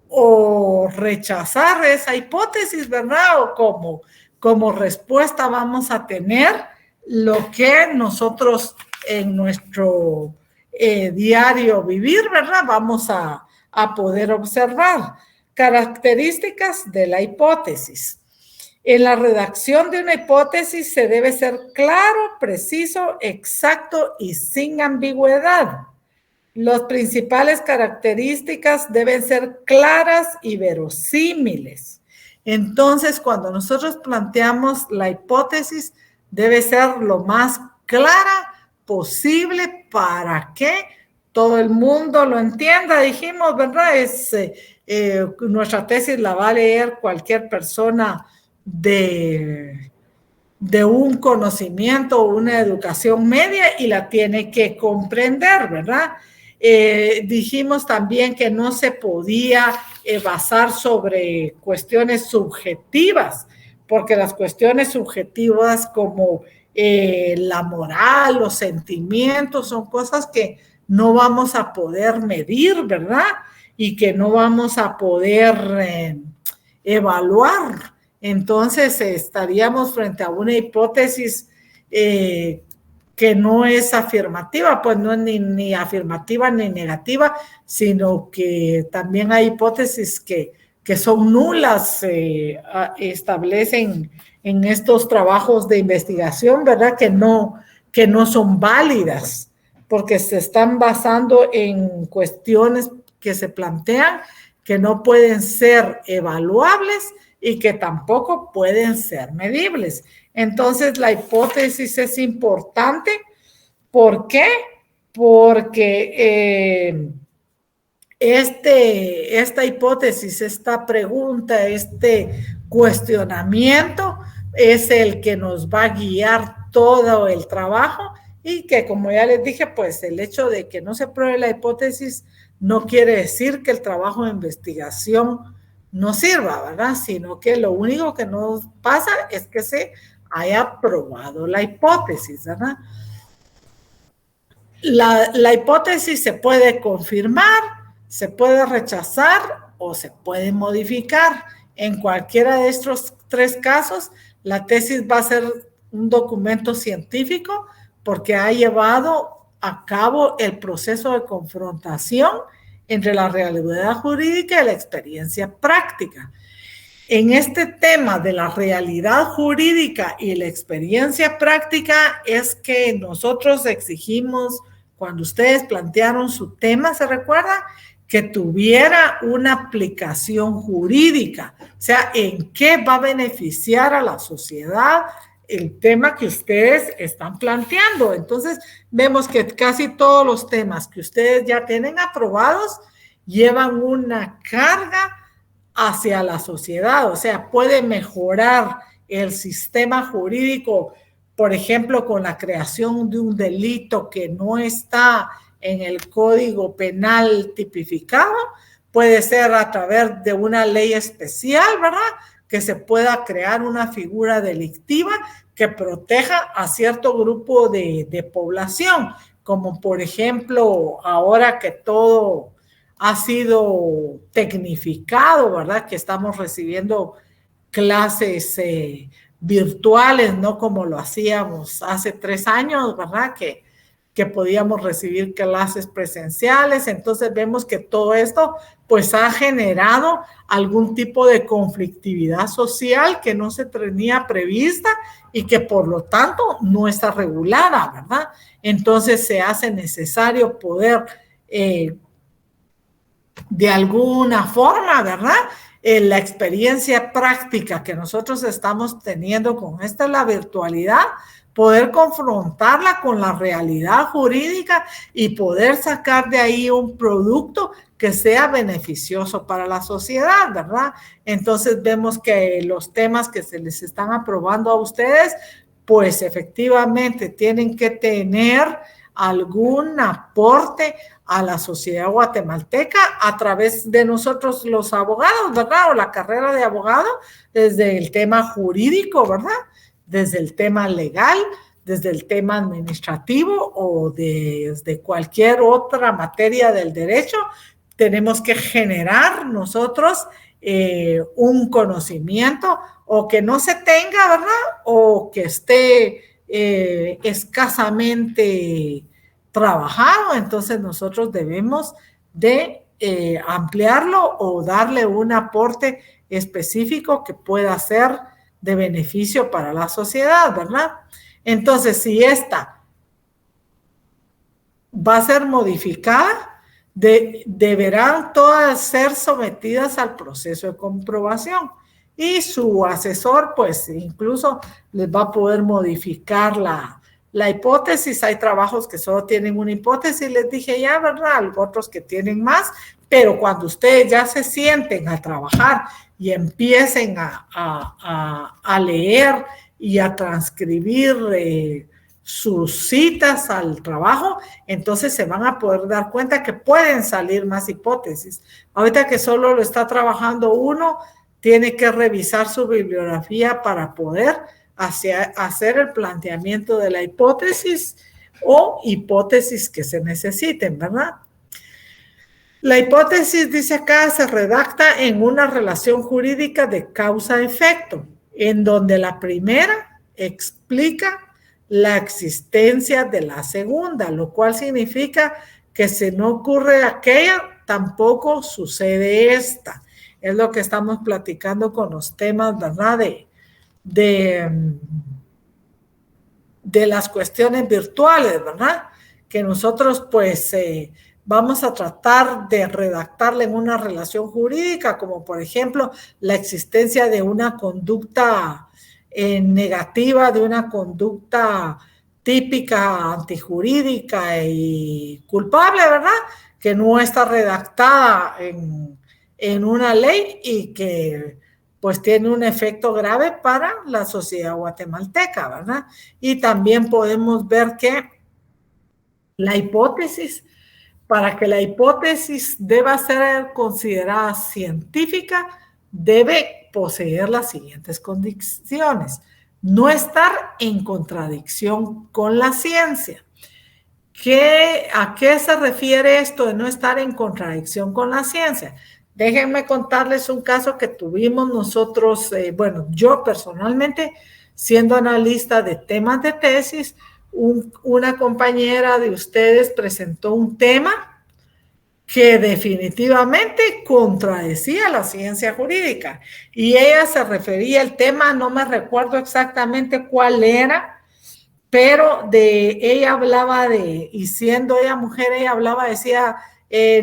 o rechazar esa hipótesis, ¿verdad? O como respuesta vamos a tener lo que nosotros en nuestro diario vivir, ¿verdad? Vamos a poder observar. Características de la hipótesis. En la redacción de una hipótesis se debe ser claro, preciso, exacto y sin ambigüedad. Las principales características deben ser claras y verosímiles. Entonces, cuando nosotros planteamos la hipótesis, debe ser lo más clara posible para que todo el mundo lo entienda. Dijimos, ¿verdad? Nuestra tesis la va a leer cualquier persona de un conocimiento o una educación media y la tiene que comprender, ¿verdad? Dijimos también que no se podía basar sobre cuestiones subjetivas, porque las cuestiones subjetivas como la moral, los sentimientos, son cosas que no vamos a poder medir, ¿verdad? Y que no vamos a poder evaluar. Entonces estaríamos frente a una hipótesis que no es afirmativa, pues no es ni afirmativa ni negativa, sino que también hay hipótesis que son nulas, establecen en estos trabajos de investigación, ¿verdad? Que no son válidas, porque se están basando en cuestiones que se plantean que no pueden ser evaluables y que tampoco pueden ser medibles. Entonces, la hipótesis es importante. ¿Por qué? Porque esta hipótesis, esta pregunta, este cuestionamiento es el que nos va a guiar todo el trabajo y que, como ya les dije, pues el hecho de que no se pruebe la hipótesis no quiere decir que el trabajo de investigación no sirva, ¿verdad? Sino que lo único que nos pasa es que se haya probado la hipótesis, ¿verdad? La hipótesis se puede confirmar, se puede rechazar o se puede modificar. En cualquiera de estos tres casos, la tesis va a ser un documento científico porque ha llevado a cabo el proceso de confrontación entre la realidad jurídica y la experiencia práctica. En este tema de la realidad jurídica y la experiencia práctica es que nosotros exigimos, cuando ustedes plantearon su tema, ¿se recuerda? Que tuviera una aplicación jurídica, o sea, en qué va a beneficiar a la sociedad el tema que ustedes están planteando. Entonces, vemos que casi todos los temas que ustedes ya tienen aprobados llevan una carga hacia la sociedad, o sea, puede mejorar el sistema jurídico, por ejemplo, con la creación de un delito que no está en el Código Penal tipificado, puede ser a través de una ley especial, ¿verdad? Que se pueda crear una figura delictiva que proteja a cierto grupo de población, como por ejemplo, ahora que todo ha sido tecnificado, ¿verdad? Que estamos recibiendo clases virtuales, no como lo hacíamos hace 3 años, ¿verdad? Que podíamos recibir clases presenciales. Entonces vemos que todo esto pues ha generado algún tipo de conflictividad social que no se tenía prevista y que por lo tanto no está regulada, ¿verdad? Entonces se hace necesario poder de alguna forma, ¿verdad? La experiencia práctica que nosotros estamos teniendo con esta, la virtualidad, poder confrontarla con la realidad jurídica y poder sacar de ahí un producto que sea beneficioso para la sociedad, ¿verdad? Entonces vemos que los temas que se les están aprobando a ustedes, pues efectivamente tienen que tener algún aporte a la sociedad guatemalteca a través de nosotros los abogados, ¿verdad? O la carrera de abogado, desde el tema jurídico, ¿verdad? Desde el tema legal, desde el tema administrativo o desde cualquier otra materia del derecho, tenemos que generar nosotros un conocimiento o que no se tenga, ¿verdad? O que esté escasamente trabajado. Entonces nosotros debemos de ampliarlo o darle un aporte específico que pueda ser de beneficio para la sociedad, ¿verdad? Entonces, si esta va a ser modificada, deberán todas ser sometidas al proceso de comprobación y su asesor, pues, incluso les va a poder modificar la hipótesis. Hay trabajos que solo tienen una hipótesis, les dije ya, ¿verdad? Hay otros que tienen más, pero cuando ustedes ya se sienten a trabajar y empiecen a leer y a transcribir sus citas al trabajo, entonces se van a poder dar cuenta que pueden salir más hipótesis. Ahorita que solo lo está trabajando uno, tiene que revisar su bibliografía para poder hacer el planteamiento de la hipótesis o hipótesis que se necesiten, ¿verdad? La hipótesis, dice acá, se redacta en una relación jurídica de causa-efecto, en donde la primera explica la existencia de la segunda, lo cual significa que si no ocurre aquella, tampoco sucede esta. Es lo que estamos platicando con los temas, ¿verdad? De las cuestiones virtuales, ¿verdad? Que nosotros, pues, vamos a tratar de redactarla en una relación jurídica, como por ejemplo la existencia de una conducta negativa, de una conducta típica antijurídica y culpable, ¿verdad? Que no está redactada en una ley y que pues tiene un efecto grave para la sociedad guatemalteca, ¿verdad? Y también podemos ver que la hipótesis, para que la hipótesis deba ser considerada científica, debe poseer las siguientes condiciones: no estar en contradicción con la ciencia. ¿A qué se refiere esto de no estar en contradicción con la ciencia? Déjenme contarles un caso que tuvimos nosotros, bueno, yo personalmente, siendo analista de temas de tesis, una compañera de ustedes presentó un tema que definitivamente contradecía la ciencia jurídica. Y ella se refería al tema, no me recuerdo exactamente cuál era, pero ella hablaba y siendo ella mujer, ella hablaba, decía,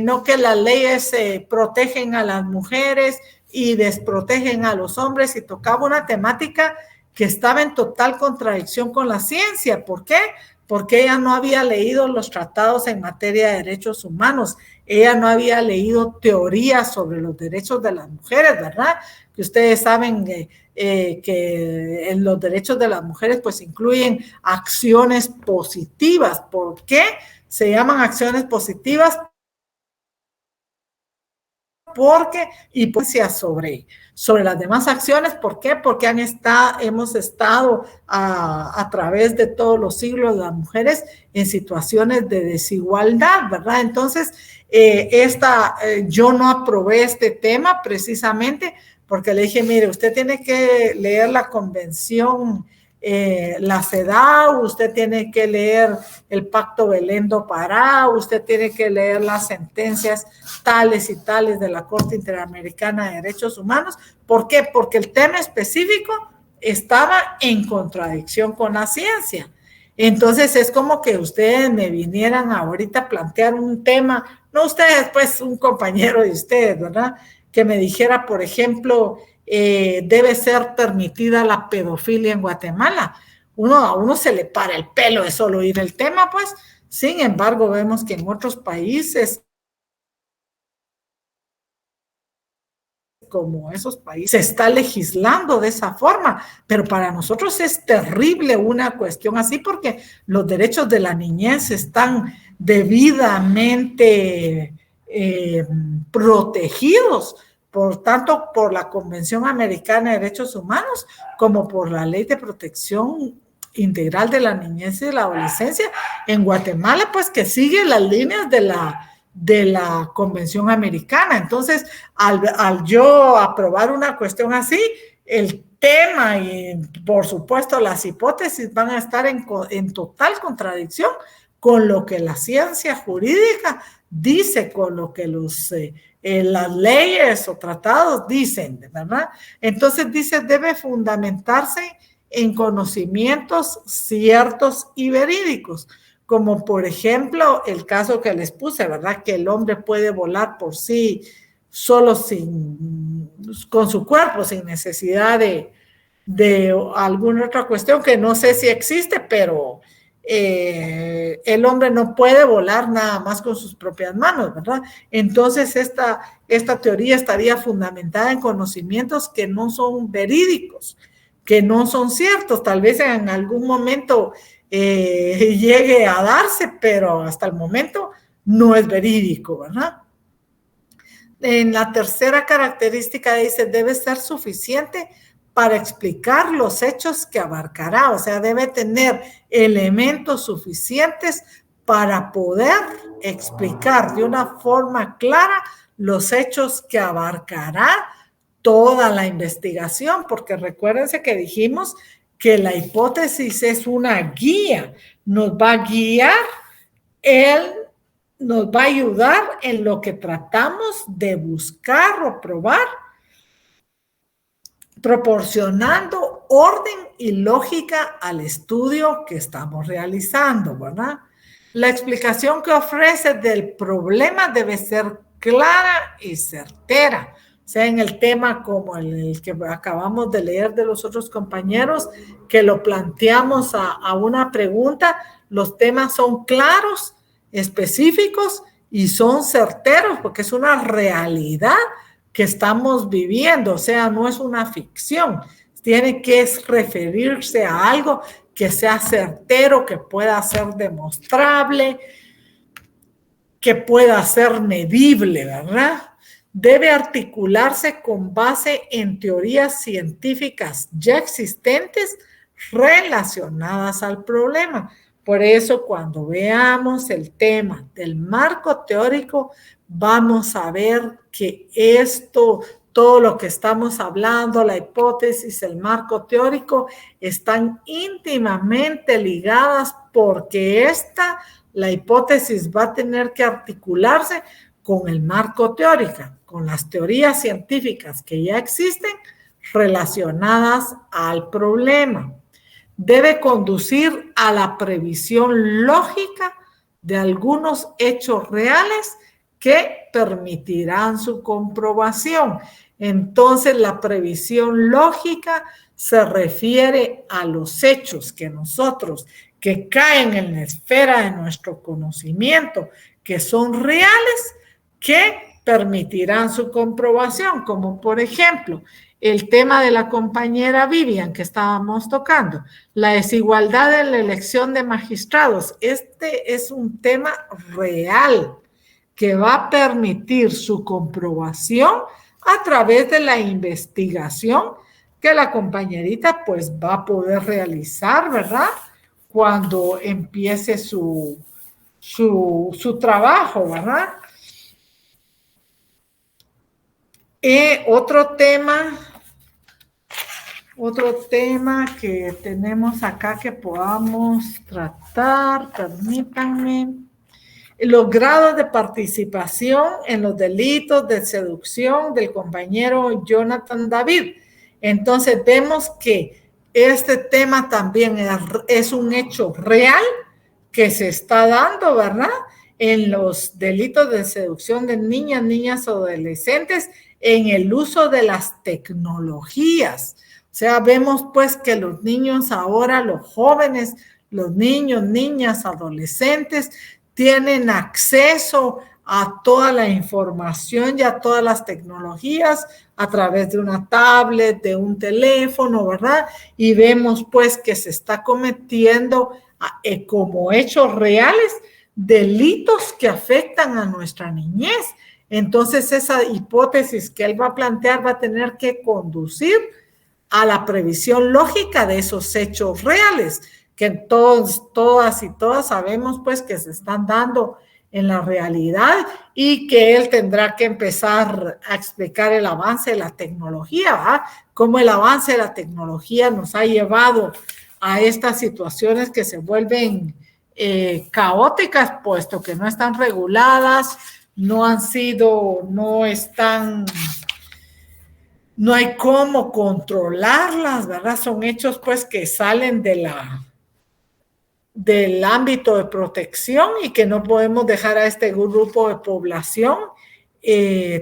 no que las leyes protegen a las mujeres y desprotegen a los hombres, y tocaba una temática que estaba en total contradicción con la ciencia. ¿Por qué? Porque ella no había leído los tratados en materia de derechos humanos, ella no había leído teorías sobre los derechos de las mujeres, ¿verdad? Que ustedes saben que en los derechos de las mujeres pues incluyen acciones positivas. ¿Por qué se llaman acciones positivas? Porque hipótesis sobre las demás acciones. ¿Por qué? Porque hemos estado a través de todos los siglos las mujeres en situaciones de desigualdad, ¿verdad? Entonces, yo no aprobé este tema precisamente porque le dije, mire, usted tiene que leer la convención, la CEDAW, usted tiene que leer el Pacto Belén do Pará, usted tiene que leer las sentencias tales y tales de la Corte Interamericana de Derechos Humanos. ¿Por qué? Porque el tema específico estaba en contradicción con la ciencia. Entonces es como que ustedes me vinieran ahorita a plantear un tema, no ustedes, pues un compañero de ustedes, ¿verdad? Que me dijera, por ejemplo, debe ser permitida la pedofilia en Guatemala. A uno se le para el pelo de solo oír el tema, pues. Sin embargo, vemos que en otros países, como esos países, se está legislando de esa forma, pero para nosotros es terrible una cuestión así porque los derechos de la niñez están debidamente protegidos, por tanto por la Convención Americana de Derechos Humanos como por la Ley de Protección Integral de la Niñez y de la Adolescencia en Guatemala, pues que sigue las líneas de la Convención Americana. Entonces, al yo aprobar una cuestión así, el tema y por supuesto las hipótesis van a estar en total contradicción con lo que la ciencia jurídica dice, con lo que las leyes o tratados dicen, ¿verdad? Entonces dice, debe fundamentarse en conocimientos ciertos y verídicos, como por ejemplo el caso que les puse, ¿verdad? Que el hombre puede volar por sí solo con su cuerpo, sin necesidad de alguna otra cuestión que no sé si existe, pero el hombre no puede volar nada más con sus propias manos, ¿verdad? Entonces esta teoría estaría fundamentada en conocimientos que no son verídicos, que no son ciertos. Tal vez en algún momento llegue a darse, pero hasta el momento no es verídico, ¿verdad? En la tercera característica dice, debe ser suficiente para explicar los hechos que abarcará. O sea, debe tener elementos suficientes para poder explicar de una forma clara los hechos que abarcará toda la investigación, porque recuérdense que dijimos que la hipótesis es una guía, nos va a guiar, él nos va a ayudar en lo que tratamos de buscar o probar, proporcionando orden y lógica al estudio que estamos realizando, ¿verdad? La explicación que ofrece del problema debe ser clara y certera. O sea, en el tema como el que acabamos de leer de los otros compañeros, que lo planteamos a una pregunta, los temas son claros, específicos y son certeros porque es una realidad que estamos viviendo, o sea, no es una ficción, tiene que referirse a algo que sea certero, que pueda ser demostrable, que pueda ser medible, ¿verdad? Debe articularse con base en teorías científicas ya existentes relacionadas al problema. Por eso, cuando veamos el tema del marco teórico, vamos a ver que todo lo que estamos hablando, la hipótesis, el marco teórico, están íntimamente ligadas porque la hipótesis va a tener que articularse con el marco teórico, con las teorías científicas que ya existen relacionadas al problema. Debe conducir a la previsión lógica de algunos hechos reales que permitirán su comprobación. Entonces, la previsión lógica se refiere a los hechos que caen en la esfera de nuestro conocimiento, que son reales, que permitirán su comprobación, como por ejemplo, el tema de la compañera Vivian que estábamos tocando, la desigualdad en la elección de magistrados. Este es un tema real que va a permitir su comprobación a través de la investigación que la compañerita pues va a poder realizar, ¿verdad? Cuando empiece su trabajo, ¿verdad? Otro tema que tenemos acá que podamos tratar, permítanme, los grados de participación en los delitos de seducción del compañero Jonathan David. Entonces vemos que este tema también es un hecho real que se está dando, ¿verdad? En los delitos de seducción de niñas o adolescentes en el uso de las tecnologías. O sea, vemos pues que los niños ahora, los jóvenes, los niños, niñas, adolescentes, tienen acceso a toda la información y a todas las tecnologías a través de una tablet, de un teléfono, ¿verdad? Y vemos pues que se está cometiendo como hechos reales delitos que afectan a nuestra niñez. Entonces, esa hipótesis que él va a plantear va a tener que conducir a la previsión lógica de esos hechos reales, que todas y todas sabemos pues que se están dando en la realidad y que él tendrá que empezar a explicar el avance de la tecnología, ¿verdad? Cómo el avance de la tecnología nos ha llevado a estas situaciones que se vuelven caóticas, puesto que no están reguladas, no hay cómo controlarlas, ¿verdad? Son hechos pues que salen del ámbito de protección y que no podemos dejar a este grupo de población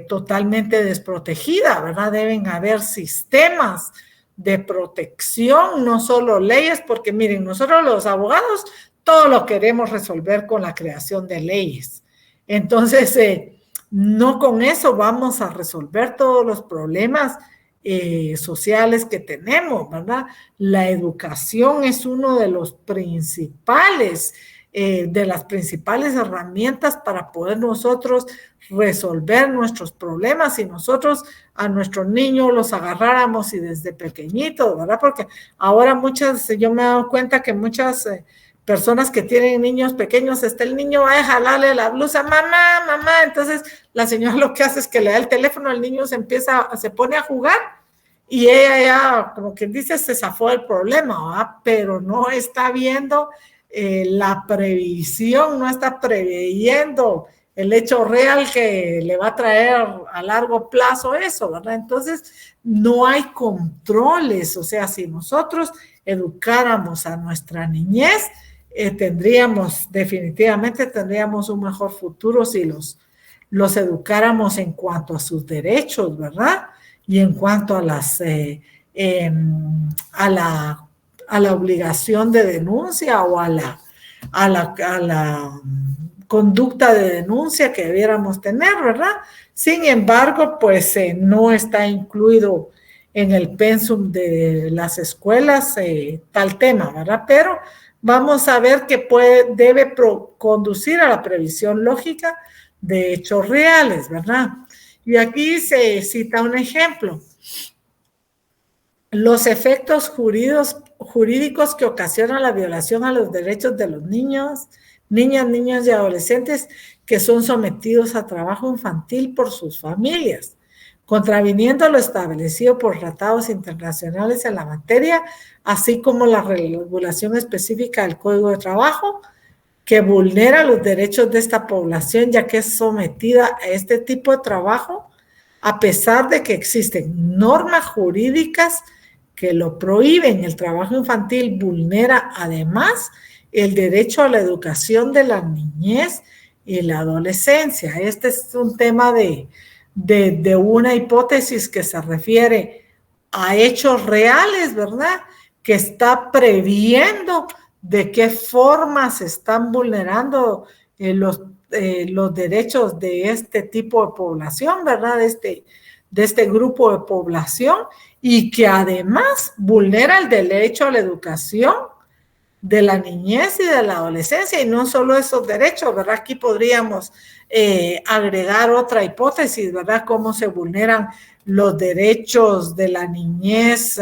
totalmente desprotegida, ¿verdad? Deben haber sistemas de protección, no solo leyes, porque miren, nosotros los abogados todo lo queremos resolver con la creación de leyes. Entonces, no con eso vamos a resolver todos los problemas sociales que tenemos, ¿verdad? La educación es uno de los principales de las principales herramientas para poder nosotros resolver nuestros problemas si nosotros a nuestros niños los agarráramos y desde pequeñitos, ¿verdad? Porque ahora yo me he dado cuenta que muchas personas que tienen niños pequeños, el niño va a jalarle la blusa, mamá, mamá, entonces la señora lo que hace es que le da el teléfono, el niño se pone a jugar y ella ya, como quien dice, se zafó del problema, ¿verdad? Pero no está viendo la previsión, no está preveyendo el hecho real que le va a traer a largo plazo eso, ¿verdad? Entonces, no hay controles, o sea, si nosotros educáramos a nuestra niñez, definitivamente tendríamos un mejor futuro si los educáramos en cuanto a sus derechos, ¿verdad? Y en cuanto a a la obligación de denuncia o a la conducta de denuncia que debiéramos tener, ¿verdad? Sin embargo, pues no está incluido en el pensum de las escuelas tal tema, ¿verdad? Pero vamos a ver que debe conducir a la previsión lógica de hechos reales, ¿verdad? Y aquí se cita un ejemplo. Los efectos jurídicos que ocasionan la violación a los derechos de los niños, niñas y adolescentes que son sometidos a trabajo infantil por sus familias, contraviniendo lo establecido por tratados internacionales en la materia, así como la regulación específica del Código de Trabajo, que vulnera los derechos de esta población, ya que es sometida a este tipo de trabajo, a pesar de que existen normas jurídicas que lo prohíben. El trabajo infantil vulnera además el derecho a la educación de la niñez y la adolescencia. Este es un tema de una hipótesis que se refiere a hechos reales, ¿verdad? Que está previendo de qué forma se están vulnerando los derechos de este tipo de población, ¿verdad? De este grupo de población, y que además vulnera el derecho a la educación de la niñez y de la adolescencia, y no solo esos derechos, ¿verdad? Aquí podríamos agregar otra hipótesis, ¿verdad? Cómo se vulneran los derechos de la niñez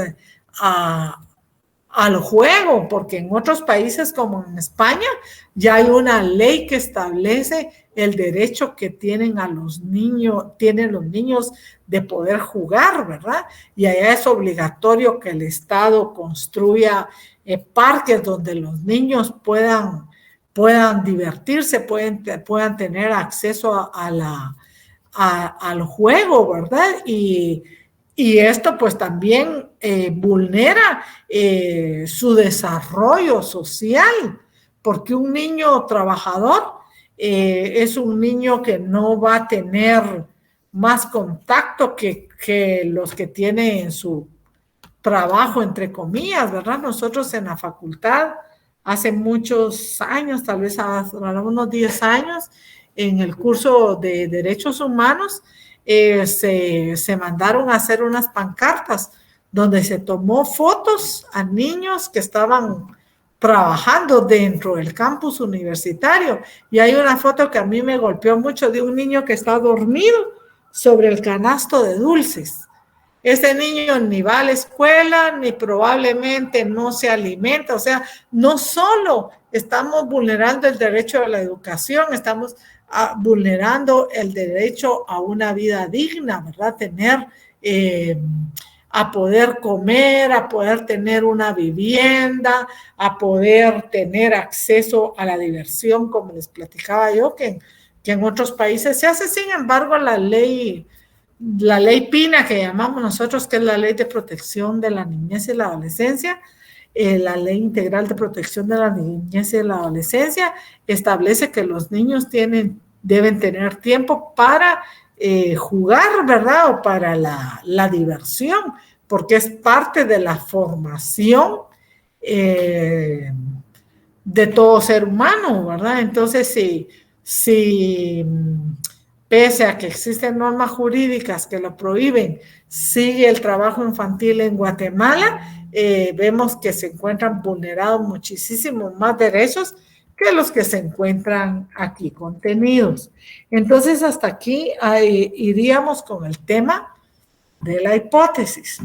al juego, porque en otros países como en España ya hay una ley que establece el derecho que tienen los niños de poder jugar, ¿verdad? Y allá es obligatorio que el Estado construya parques donde los niños puedan divertirse, puedan tener acceso al juego, ¿verdad? Y esto pues también vulnera su desarrollo social, porque un niño trabajador es un niño que no va a tener más contacto que los que tiene en su trabajo, entre comillas, ¿verdad? Nosotros en la facultad, hace muchos años, tal vez hace unos 10 años, en el curso de Derechos Humanos, se mandaron a hacer unas pancartas donde se tomó fotos a niños que estaban trabajando dentro del campus universitario. Y hay una foto que a mí me golpeó mucho de un niño que está dormido sobre el canasto de dulces. Ese niño ni va a la escuela, ni probablemente no se alimenta. O sea, no solo estamos vulnerando el derecho a la educación, estamos vulnerando el derecho a una vida digna, ¿verdad? A poder comer, a poder tener una vivienda, a poder tener acceso a la diversión, como les platicaba yo, que en otros países se hace. Sin embargo, la ley PINA, que llamamos nosotros, que es la Ley de Protección de la Niñez y la Adolescencia, la Ley Integral de Protección de la Niñez y la Adolescencia, establece que los niños deben tener tiempo para jugar, ¿verdad? O para la diversión, porque es parte de la formación de todo ser humano, ¿verdad? Entonces, si pese a que existen normas jurídicas que lo prohíben, sigue el trabajo infantil en Guatemala, vemos que se encuentran vulnerados muchísimos más derechos que los que se encuentran aquí contenidos. Entonces, hasta aquí iríamos con el tema de la hipótesis.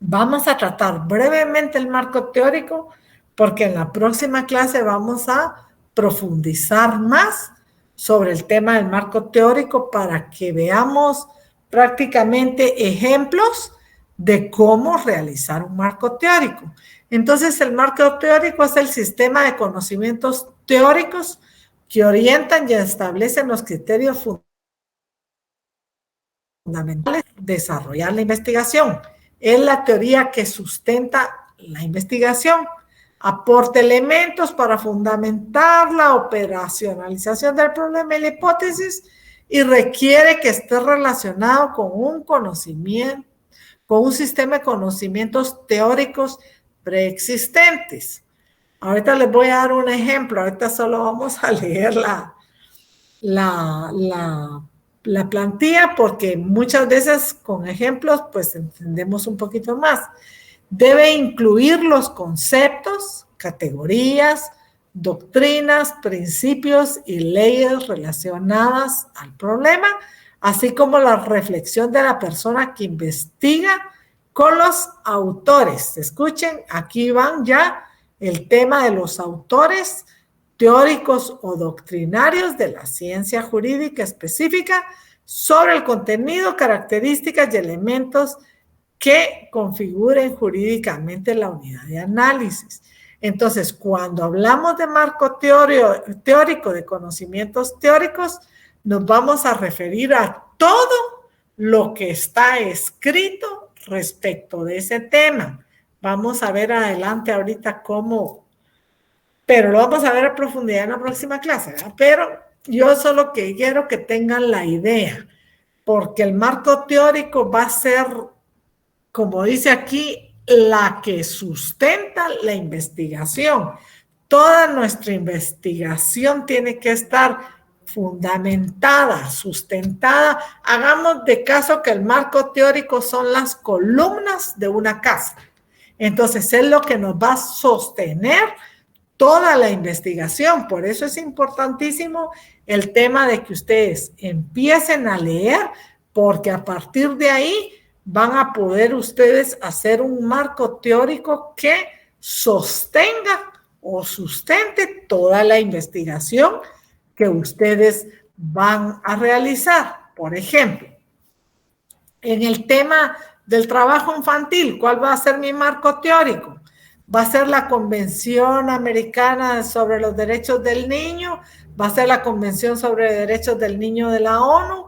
Vamos a tratar brevemente el marco teórico porque en la próxima clase vamos a profundizar más sobre el tema del marco teórico para que veamos prácticamente ejemplos de cómo realizar un marco teórico. Entonces, el marco teórico es el sistema de conocimientos teóricos que orientan y establecen los criterios fundamentales de desarrollar la investigación. Es la teoría que sustenta la investigación, aporta elementos para fundamentar la operacionalización del problema y la hipótesis y requiere que esté relacionado con un conocimiento, con un sistema de conocimientos teóricos preexistentes. Ahorita les voy a dar un ejemplo, ahorita solo vamos a leer la plantilla porque muchas veces con ejemplos pues entendemos un poquito más. Debe incluir los conceptos, categorías, doctrinas, principios y leyes relacionadas al problema, así como la reflexión de la persona que investiga con los autores. Escuchen, aquí van ya el tema de los autores teóricos o doctrinarios de la ciencia jurídica específica sobre el contenido, características y elementos que configuren jurídicamente la unidad de análisis. Entonces, cuando hablamos de marco teórico, de conocimientos teóricos, nos vamos a referir a todo lo que está escrito respecto de ese tema. Vamos a ver adelante ahorita cómo, pero lo vamos a ver a profundidad en la próxima clase, ¿verdad? Pero yo solo que quiero que tengan la idea, porque el marco teórico va a ser, como dice aquí, la que sustenta la investigación. Toda nuestra investigación tiene que estar fundamentada, sustentada. Hagamos de caso que el marco teórico son las columnas de una casa. Entonces, es lo que nos va a sostener toda la investigación. Por eso es importantísimo el tema de que ustedes empiecen a leer, porque a partir de ahí van a poder ustedes hacer un marco teórico que sostenga o sustente toda la investigación que ustedes van a realizar. Por ejemplo, en el tema del trabajo infantil, ¿cuál va a ser mi marco teórico? Va a ser la Convención Americana sobre los Derechos del Niño, va a ser la Convención sobre Derechos del Niño de la ONU,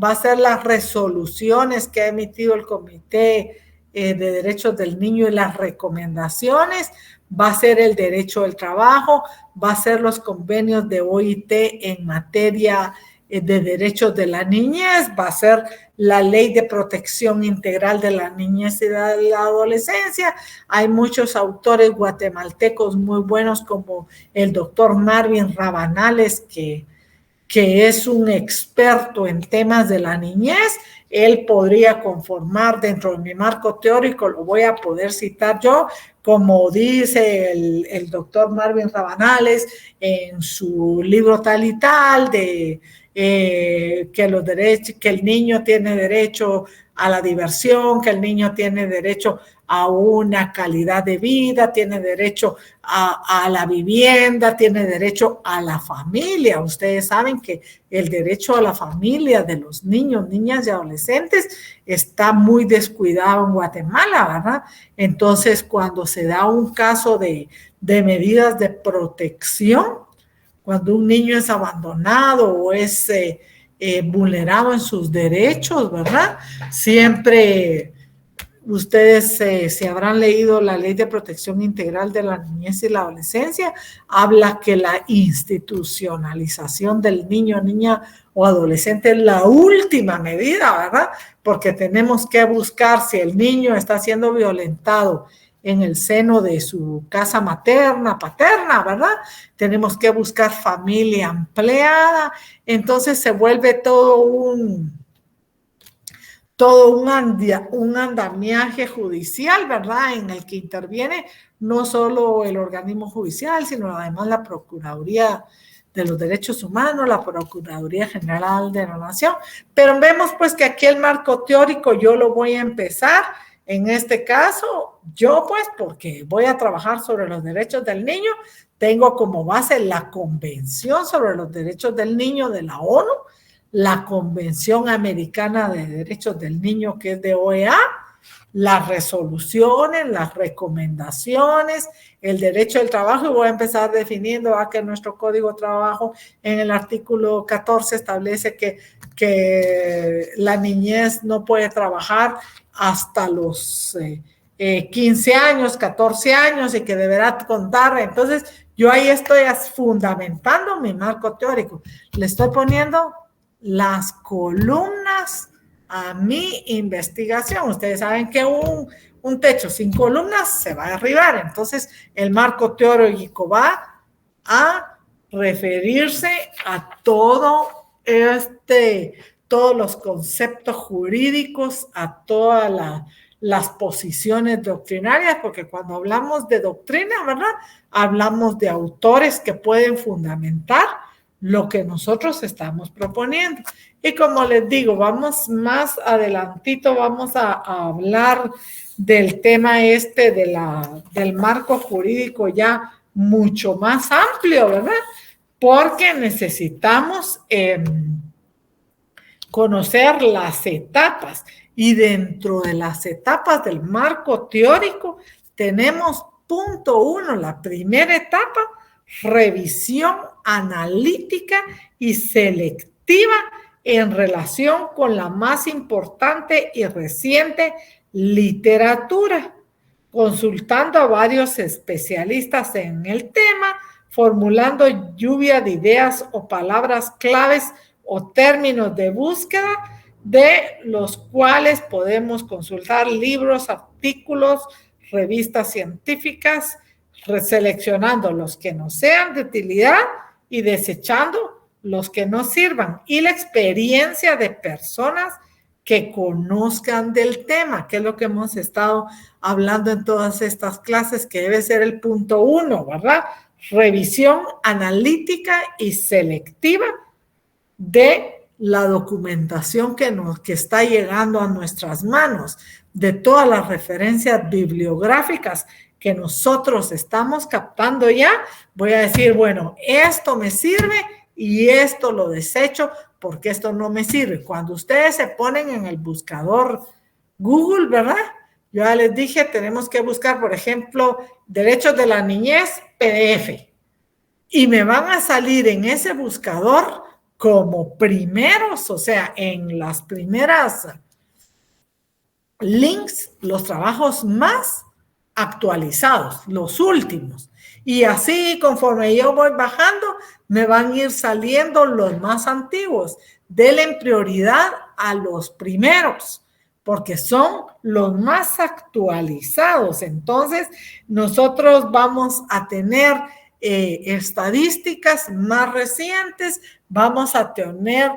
va a ser las resoluciones que ha emitido el Comité de Derechos del Niño y las recomendaciones, va a ser el derecho del trabajo, va a ser los convenios de OIT en materia de derechos de la niñez, va a ser la ley de protección integral de la niñez y de la adolescencia. Hay muchos autores guatemaltecos muy buenos como el doctor Marvin Rabanales, que es un experto en temas de la niñez. Él podría conformar dentro de mi marco teórico, lo voy a poder citar yo, como dice el doctor Marvin Rabanales en su libro tal y tal, de que el niño tiene derecho a la diversión, que el niño tiene derecho a una calidad de vida, tiene derecho a la vivienda, tiene derecho a la familia. Ustedes saben que el derecho a la familia de los niños, niñas y adolescentes está muy descuidado en Guatemala, ¿verdad? Entonces, cuando se da un caso de medidas de protección, cuando un niño es abandonado o es vulnerado en sus derechos, ¿verdad? Siempre ustedes se habrán leído la Ley de Protección Integral de la Niñez y la Adolescencia, habla que la institucionalización del niño, niña o adolescente es la última medida, ¿verdad? Porque tenemos que buscar si el niño está siendo violentado en el seno de su casa materna, paterna, ¿verdad? Tenemos que buscar familia ampliada, entonces se vuelve todo todo un andamiaje judicial, ¿verdad? En el que interviene no solo el organismo judicial, sino además la Procuraduría de los Derechos Humanos, la Procuraduría General de la Nación. Pero vemos pues que aquí el marco teórico yo lo voy a empezar. En este caso, yo pues, porque voy a trabajar sobre los derechos del niño, tengo como base la Convención sobre los Derechos del Niño de la ONU, la Convención Americana de Derechos del Niño, que es de OEA, las resoluciones, las recomendaciones, el derecho del trabajo, y voy a empezar definiendo que nuestro Código de Trabajo en el artículo 14 establece que la niñez no puede trabajar hasta los 15 años, 14 años y que deberá contar. Entonces, yo ahí estoy fundamentando mi marco teórico. Le estoy poniendo las columnas a mi investigación. Ustedes saben que un techo sin columnas se va a derribar. Entonces, el marco teórico va a referirse a todos los conceptos jurídicos, a todas las posiciones doctrinarias, porque cuando hablamos de doctrina, ¿verdad? Hablamos de autores que pueden fundamentar lo que nosotros estamos proponiendo. Y como les digo, vamos más adelantito, vamos a hablar del tema del marco jurídico ya mucho más amplio, ¿verdad? Porque necesitamos conocer las etapas, y dentro de las etapas del marco teórico tenemos punto 1, la primera etapa, revisión analítica y selectiva en relación con la más importante y reciente literatura, consultando a varios especialistas en el tema, formulando lluvia de ideas o palabras claves o términos de búsqueda, de los cuales podemos consultar libros, artículos, revistas científicas, seleccionando los que nos sean de utilidad y desechando los que no sirvan, y la experiencia de personas que conozcan del tema, que es lo que hemos estado hablando en todas estas clases, que debe ser el punto 1, ¿verdad? Revisión analítica y selectiva de la documentación que está llegando a nuestras manos, de todas las referencias bibliográficas que nosotros estamos captando ya. Voy a decir, bueno, esto me sirve y esto lo desecho porque esto no me sirve. Cuando ustedes se ponen en el buscador Google, ¿verdad? Yo ya les dije, tenemos que buscar, por ejemplo, derechos de la niñez, PDF. Y me van a salir en ese buscador como primeros, o sea, en las primeras links, los trabajos más actualizados, los últimos. Y así, conforme yo voy bajando, me van a ir saliendo los más antiguos. Denle prioridad a los primeros, porque son los más actualizados. Entonces, nosotros vamos a tener estadísticas más recientes, vamos a tener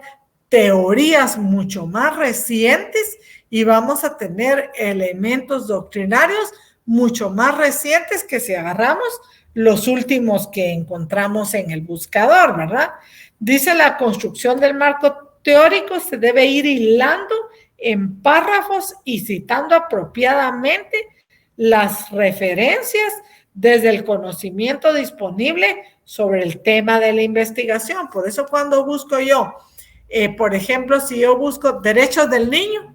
teorías mucho más recientes y vamos a tener elementos doctrinarios mucho más recientes que si agarramos los últimos que encontramos en el buscador, ¿verdad? Dice, la construcción del marco teórico se debe ir hilando en párrafos y citando apropiadamente las referencias desde el conocimiento disponible sobre el tema de la investigación. Por eso cuando busco yo, por ejemplo, si yo busco derechos del niño,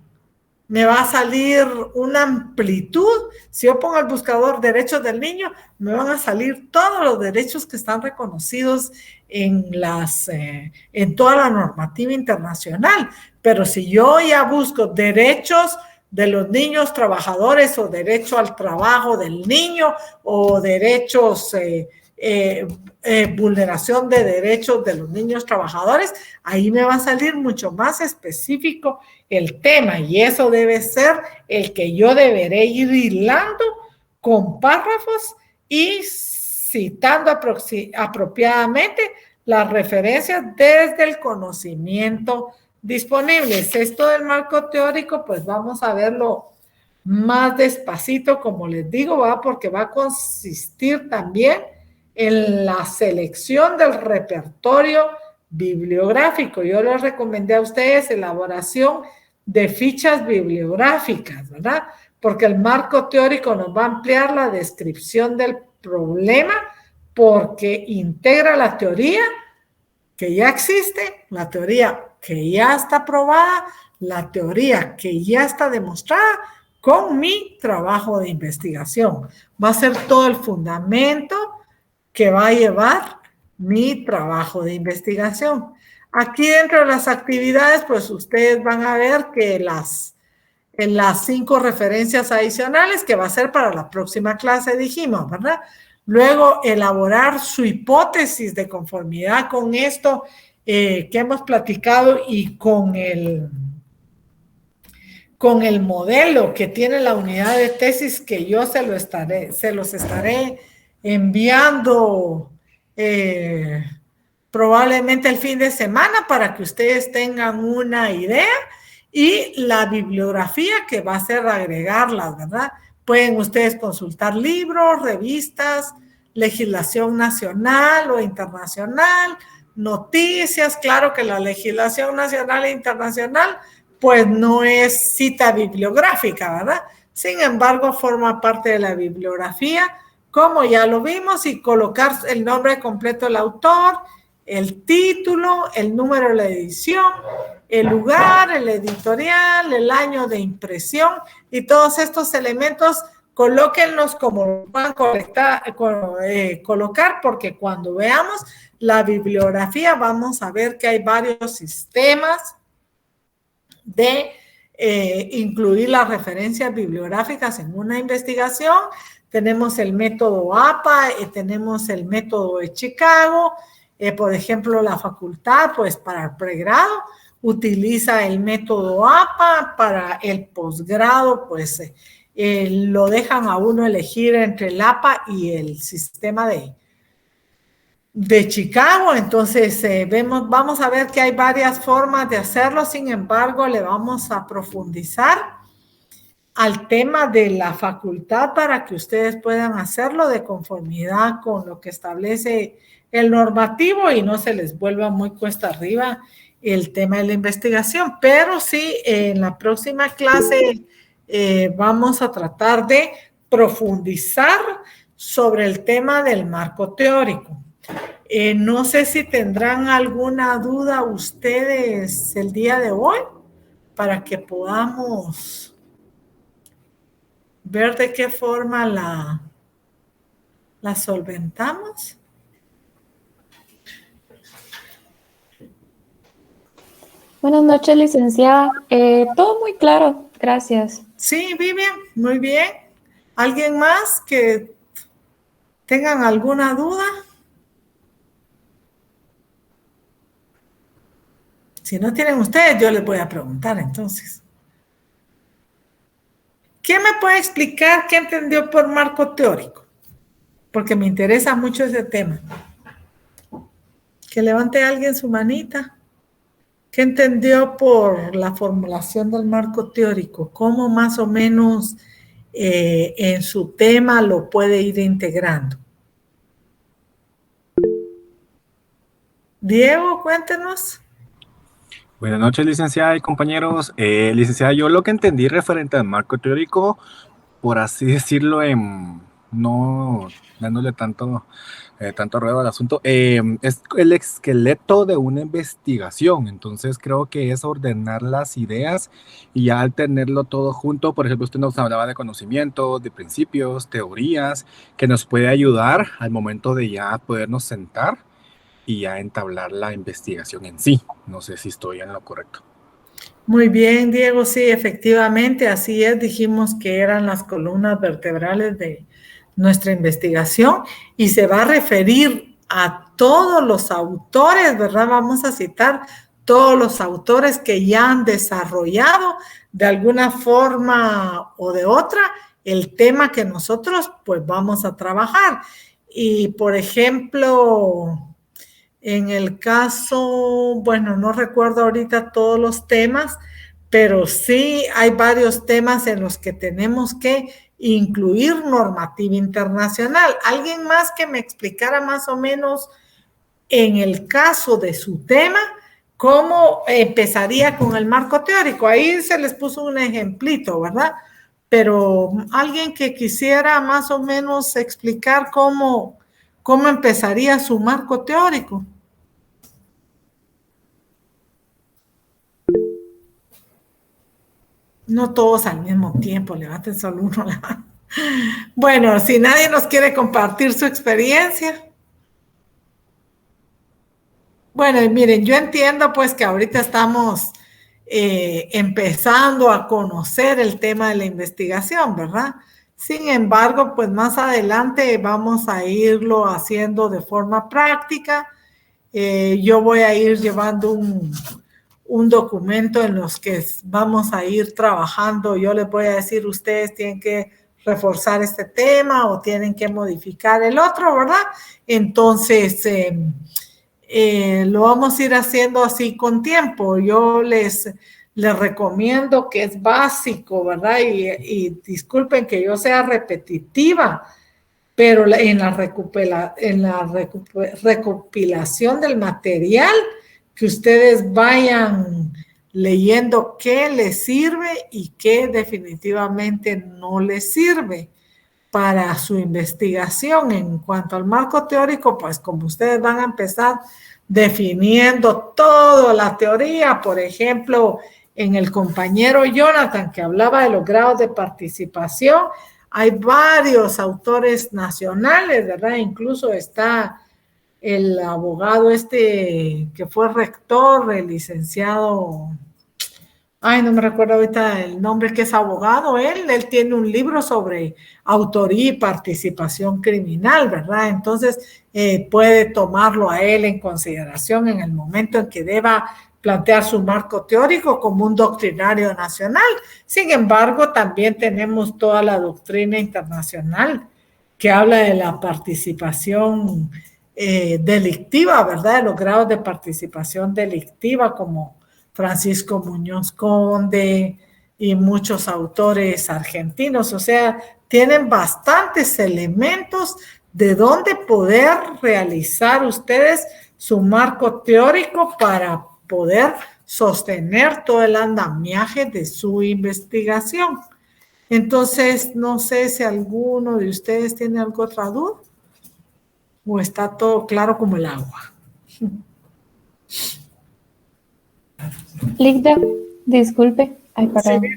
me va a salir una amplitud. Si yo pongo el buscador derechos del niño, me van a salir todos los derechos que están reconocidos en toda la normativa internacional. Pero si yo ya busco derechos de los niños trabajadores o derecho al trabajo del niño o derechos, vulneración de derechos de los niños trabajadores, ahí me va a salir mucho más específico el tema, y eso debe ser el que yo deberé ir hilando con párrafos y citando apropiadamente las referencias desde el conocimiento disponibles. Esto del marco teórico, pues vamos a verlo más despacito, como les digo, ¿va? Porque va a consistir también en la selección del repertorio bibliográfico. Yo les recomendé a ustedes elaboración de fichas bibliográficas, ¿verdad? Porque el marco teórico nos va a ampliar la descripción del problema porque integra la teoría que ya existe, la teoría que ya está probada, la teoría que ya está demostrada con mi trabajo de investigación. Va a ser todo el fundamento que va a llevar mi trabajo de investigación. Aquí dentro de las actividades, pues ustedes van a ver que en las 5 referencias adicionales que va a ser para la próxima clase, dijimos, ¿verdad? Luego, elaborar su hipótesis de conformidad con esto que hemos platicado y con el modelo que tiene la unidad de tesis que yo se los estaré enviando probablemente el fin de semana para que ustedes tengan una idea, y la bibliografía que va a ser agregarlas, ¿verdad? Pueden ustedes consultar libros, revistas, legislación nacional o internacional, noticias. Claro que la legislación nacional e internacional pues no es cita bibliográfica, ¿verdad? Sin embargo, forma parte de la bibliografía, como ya lo vimos, y colocar el nombre completo del autor, el título, el número de la edición, el lugar, el editorial, el año de impresión, y todos estos elementos colóquenlos como van a colocar, porque cuando veamos la bibliografía vamos a ver que hay varios sistemas de incluir las referencias bibliográficas en una investigación. Tenemos el método APA, tenemos el método de Chicago, por ejemplo, la facultad, pues para el pregrado, utiliza el método APA, para el posgrado, pues lo dejan a uno elegir entre el APA y el sistema de Chicago. Entonces vamos a ver que hay varias formas de hacerlo. Sin embargo, le vamos a profundizar al tema de la facultad para que ustedes puedan hacerlo de conformidad con lo que establece el normativo y no se les vuelva muy cuesta arriba el tema de la investigación. Pero sí, en la próxima clase vamos a tratar de profundizar sobre el tema del marco teórico. No sé si tendrán alguna duda ustedes el día de hoy para que podamos ver de qué forma la solventamos. Buenas noches, licenciada. Todo muy claro, gracias. Sí, Vivian, muy bien. ¿Alguien más que tengan alguna duda? Si no tienen ustedes, yo les voy a preguntar entonces. ¿Quién me puede explicar qué entendió por marco teórico? Porque me interesa mucho ese tema. Que levante alguien su manita. ¿Qué entendió por la formulación del marco teórico? ¿Cómo más o menos en su tema lo puede ir integrando? Diego, cuéntenos. Buenas noches, licenciada y compañeros. Licenciada, yo lo que entendí referente al marco teórico, por así decirlo, no dándole tanto ruedo al asunto, es el esqueleto de una investigación. Entonces creo que es ordenar las ideas y ya al tenerlo todo junto, por ejemplo, usted nos hablaba de conocimientos, de principios, teorías, que nos puede ayudar al momento de ya podernos sentar y ya entablar la investigación en sí. No sé si estoy en lo correcto. Muy bien, Diego, sí, efectivamente, así es. Dijimos que eran las columnas vertebrales de nuestra investigación y se va a referir a todos los autores, ¿verdad? Vamos a citar todos los autores que ya han desarrollado de alguna forma o de otra el tema que nosotros pues vamos a trabajar. Y, por ejemplo, En el caso, bueno, no recuerdo ahorita todos los temas, pero sí hay varios temas en los que tenemos que incluir normativa internacional. ¿Alguien más que me explicara más o menos en el caso de su tema cómo empezaría con el marco teórico? Ahí se les puso un ejemplito, ¿verdad? Pero alguien que quisiera más o menos explicar cómo empezaría su marco teórico. No todos al mismo tiempo, levanten solo uno la mano. Bueno, si nadie nos quiere compartir su experiencia. Bueno, y miren, yo entiendo pues que ahorita estamos empezando a conocer el tema de la investigación, ¿verdad? Sin embargo, pues más adelante vamos a irlo haciendo de forma práctica. Yo voy a ir llevando un documento en los que vamos a ir trabajando. Yo les voy a decir, ustedes tienen que reforzar este tema o tienen que modificar el otro, ¿verdad? Entonces, lo vamos a ir haciendo así con tiempo. Yo les recomiendo, que es básico, ¿verdad? Y disculpen que yo sea repetitiva, pero en la recopilación del material, que ustedes vayan leyendo qué les sirve y qué definitivamente no les sirve para su investigación. En cuanto al marco teórico, pues como ustedes van a empezar definiendo toda la teoría, por ejemplo, en el compañero Jonathan, que hablaba de los grados de participación, hay varios autores nacionales, ¿verdad? Incluso está el abogado que fue rector, el licenciado, ay, no me recuerdo ahorita el nombre, que es abogado, él tiene un libro sobre autoría y participación criminal, ¿verdad? Entonces, puede tomarlo a él en consideración en el momento en que deba plantear su marco teórico como un doctrinario nacional. Sin embargo, también tenemos toda la doctrina internacional que habla de la participación delictiva, ¿verdad? De los grados de participación delictiva, como Francisco Muñoz Conde y muchos autores argentinos. O sea, tienen bastantes elementos de donde poder realizar ustedes su marco teórico para poder sostener todo el andamiaje de su investigación. Entonces, no sé si alguno de ustedes tiene alguna otra duda o está todo claro como el agua. Ligda, disculpe. Ay, perdón. ¿Sí,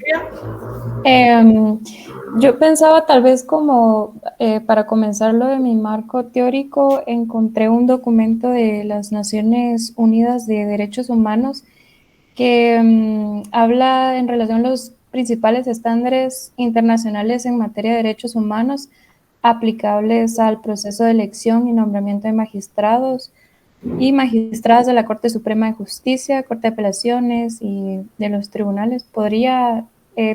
Yo pensaba tal vez como para comenzar lo de mi marco teórico, encontré un documento de las Naciones Unidas de Derechos Humanos que habla en relación a los principales estándares internacionales en materia de derechos humanos aplicables al proceso de elección y nombramiento de magistrados y magistradas de la Corte Suprema de Justicia, Corte de Apelaciones y de los tribunales. ¿Podría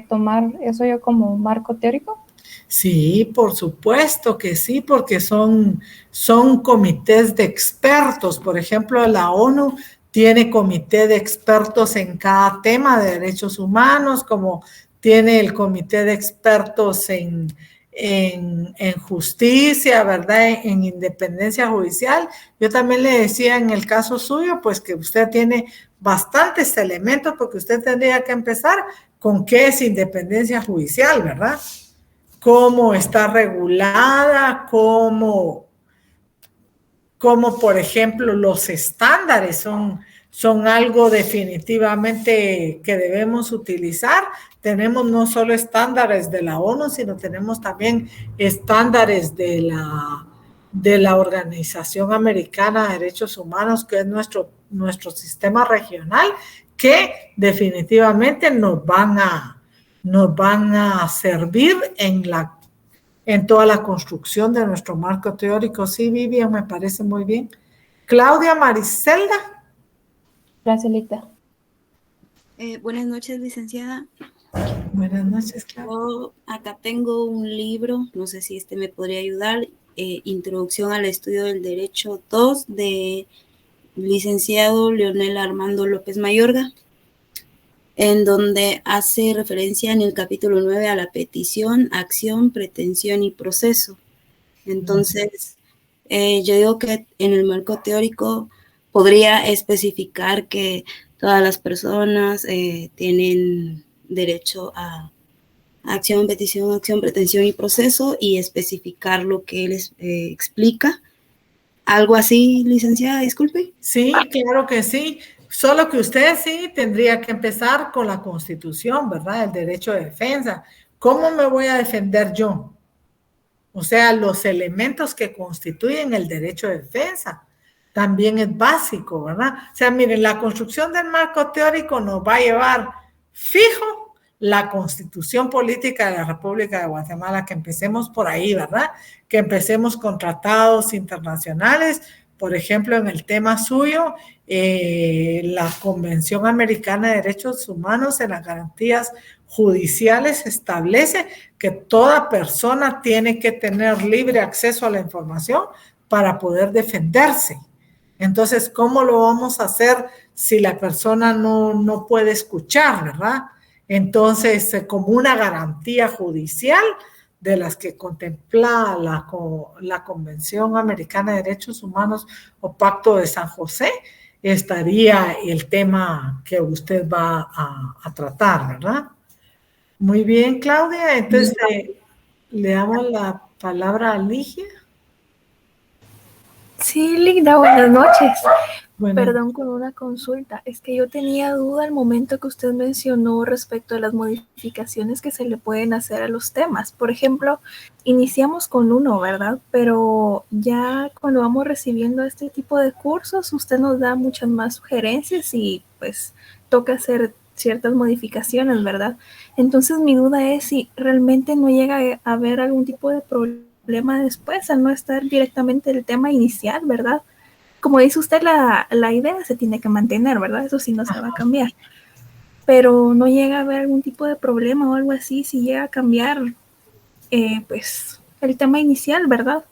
tomar eso yo como un marco teórico? Sí, por supuesto que sí, porque son comités de expertos. Por ejemplo, la ONU tiene comité de expertos en cada tema de derechos humanos, como tiene el comité de expertos en justicia, ¿verdad? En independencia judicial. Yo también le decía en el caso suyo, pues que usted tiene bastantes elementos, porque usted tendría que empezar con qué es independencia judicial, ¿verdad? Cómo está regulada, cómo por ejemplo los estándares son algo definitivamente que debemos utilizar. Tenemos no solo estándares de la ONU, sino tenemos también estándares de la Organización Americana de Derechos Humanos, que es nuestro sistema regional, que definitivamente nos van a servir en toda la construcción de nuestro marco teórico. Sí, Vivian, me parece muy bien. Claudia Maricelda. Gracias, Ligda. Buenas noches, licenciada. Buenas noches, Claudia. Yo acá tengo un libro, no sé si me podría ayudar, Introducción al Estudio del Derecho 2 de licenciado Leonel Armando López Mayorga, en donde hace referencia en el capítulo 9 a la petición, acción, pretensión y proceso. Entonces, yo digo que en el marco teórico podría especificar que todas las personas tienen derecho a acción, petición, acción, pretensión y proceso, y especificar lo que él explica. ¿Algo así, licenciada? Disculpe. Sí, claro que sí. Solo que usted sí tendría que empezar con la Constitución, ¿verdad? El derecho de defensa. ¿Cómo me voy a defender yo? O sea, los elementos que constituyen el derecho de defensa también es básico, ¿verdad? O sea, miren, la construcción del marco teórico nos va a llevar fijo la Constitución Política de la República de Guatemala, que empecemos por ahí, ¿verdad? Que empecemos con tratados internacionales, por ejemplo, en el tema suyo, la Convención Americana de Derechos Humanos en las garantías judiciales establece que toda persona tiene que tener libre acceso a la información para poder defenderse. Entonces, ¿cómo lo vamos a hacer si la persona no puede escuchar, verdad? Entonces, como una garantía judicial de las que contempla la Convención Americana de Derechos Humanos o Pacto de San José, estaría el tema que usted va a tratar, ¿verdad? Muy bien, Claudia. Entonces, le damos la palabra a Ligia. Sí, Linda, buenas noches. Bueno. Perdón, con una consulta. Es que yo tenía duda al momento que usted mencionó respecto a las modificaciones que se le pueden hacer a los temas. Por ejemplo, iniciamos con uno, ¿verdad? Pero ya cuando vamos recibiendo este tipo de cursos, usted nos da muchas más sugerencias y pues toca hacer ciertas modificaciones, ¿verdad? Entonces mi duda es si realmente no llega a haber algún tipo de problema después al no estar directamente el tema inicial, ¿verdad? Como dice usted, la idea se tiene que mantener, ¿verdad? Eso sí no se va a cambiar. Pero no llega a haber algún tipo de problema o algo así si llega a cambiar, pues, el tema inicial, ¿verdad?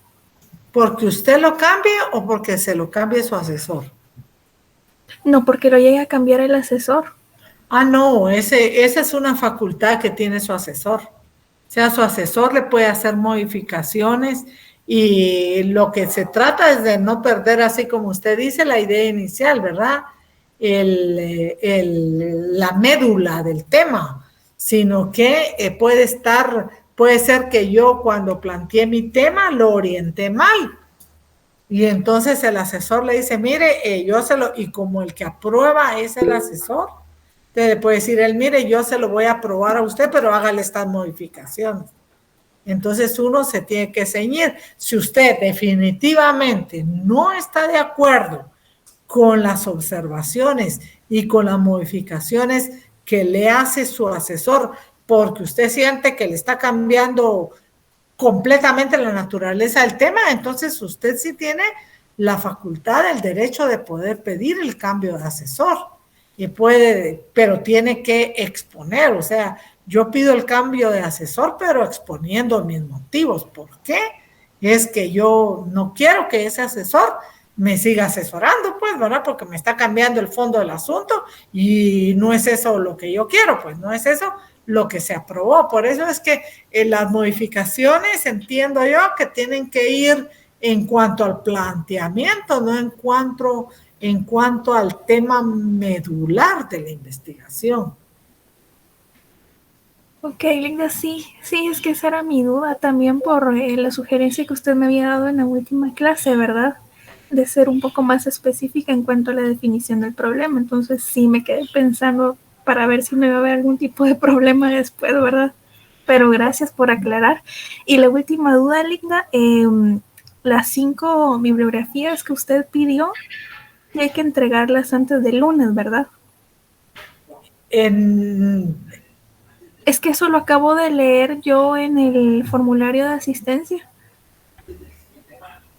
¿Porque usted lo cambie o porque se lo cambie su asesor? No, porque lo llegue a cambiar el asesor. Ah, no, esa es una facultad que tiene su asesor. O sea, su asesor le puede hacer modificaciones y lo que se trata es de no perder, así como usted dice, la idea inicial, ¿verdad? La médula del tema, sino que puede ser que yo cuando planteé mi tema lo orienté mal. Y entonces el asesor le dice, mire, y como el que aprueba es el asesor, le puede decir él, mire, yo se lo voy a aprobar a usted, pero hágale estas modificaciones. Entonces uno se tiene que ceñir. Si usted definitivamente no está de acuerdo con las observaciones y con las modificaciones que le hace su asesor, porque usted siente que le está cambiando completamente la naturaleza del tema, entonces usted sí tiene la facultad, el derecho de poder pedir el cambio de asesor. Pero tiene que exponer, o sea, yo pido el cambio de asesor, pero exponiendo mis motivos. ¿Por qué? Es que yo no quiero que ese asesor me siga asesorando, pues, ¿verdad? Porque me está cambiando el fondo del asunto y no es eso lo que yo quiero, pues, no es eso lo que se aprobó. Por eso es que las modificaciones, entiendo yo, que tienen que ir en cuanto al planteamiento, no en cuanto al tema medular de la investigación. Ok, Linda, sí, es que esa era mi duda también por la sugerencia que usted me había dado en la última clase, ¿verdad? De ser un poco más específica en cuanto a la definición del problema. Entonces sí me quedé pensando para ver si no iba a haber algún tipo de problema después, ¿verdad? Pero gracias por aclarar. Y la última duda, Linda, las 5 bibliografías que usted pidió, y hay que entregarlas antes del lunes, ¿verdad? Es que eso lo acabo de leer yo en el formulario de asistencia.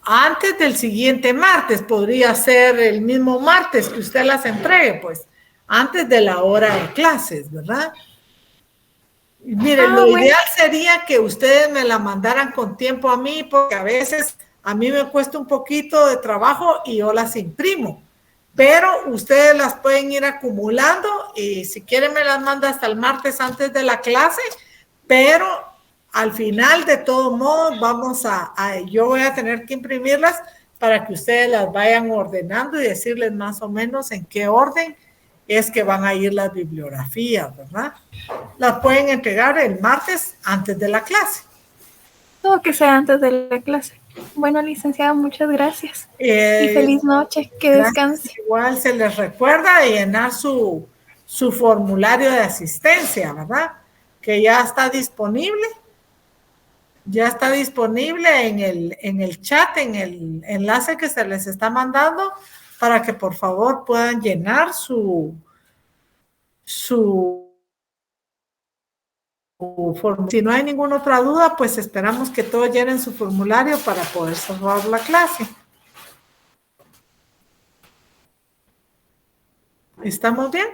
Antes del siguiente martes, podría ser el mismo martes que usted las entregue, pues, antes de la hora de clases, ¿verdad? Miren, lo ideal sería que ustedes me la mandaran con tiempo a mí, porque a veces a mí me cuesta un poquito de trabajo y yo las imprimo. pero ustedes las pueden ir acumulando y si quieren me las manda hasta el martes antes de la clase, pero al final de todos modos yo voy a tener que imprimirlas para que ustedes las vayan ordenando y decirles más o menos en qué orden es que van a ir las bibliografías, ¿verdad? Las pueden entregar el martes antes de la clase. Todo que sea antes de la clase. Bueno, licenciada, muchas gracias. Y feliz noche, que descanse. Igual se les recuerda llenar su formulario de asistencia, ¿verdad? Que ya está disponible. Ya está disponible en el chat, en el enlace que se les está mandando, para que por favor puedan llenar su formulario. Si no hay ninguna otra duda, pues esperamos que todos llenen su formulario para poder cerrar la clase. ¿Estamos bien?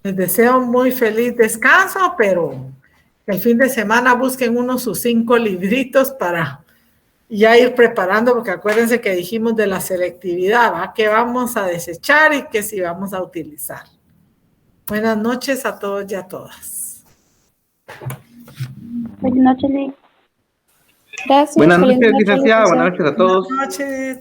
Les deseo muy feliz descanso, pero el fin de semana busquen sus 5 libritos para ya ir preparando, porque acuérdense que dijimos de la selectividad, ¿va? Que vamos a desechar y que sí vamos a utilizar. Buenas noches a todos y a todas. Buenas noches, Liz. Gracias. Buenas noches, licenciada. Buenas noches a todos. Buenas noches.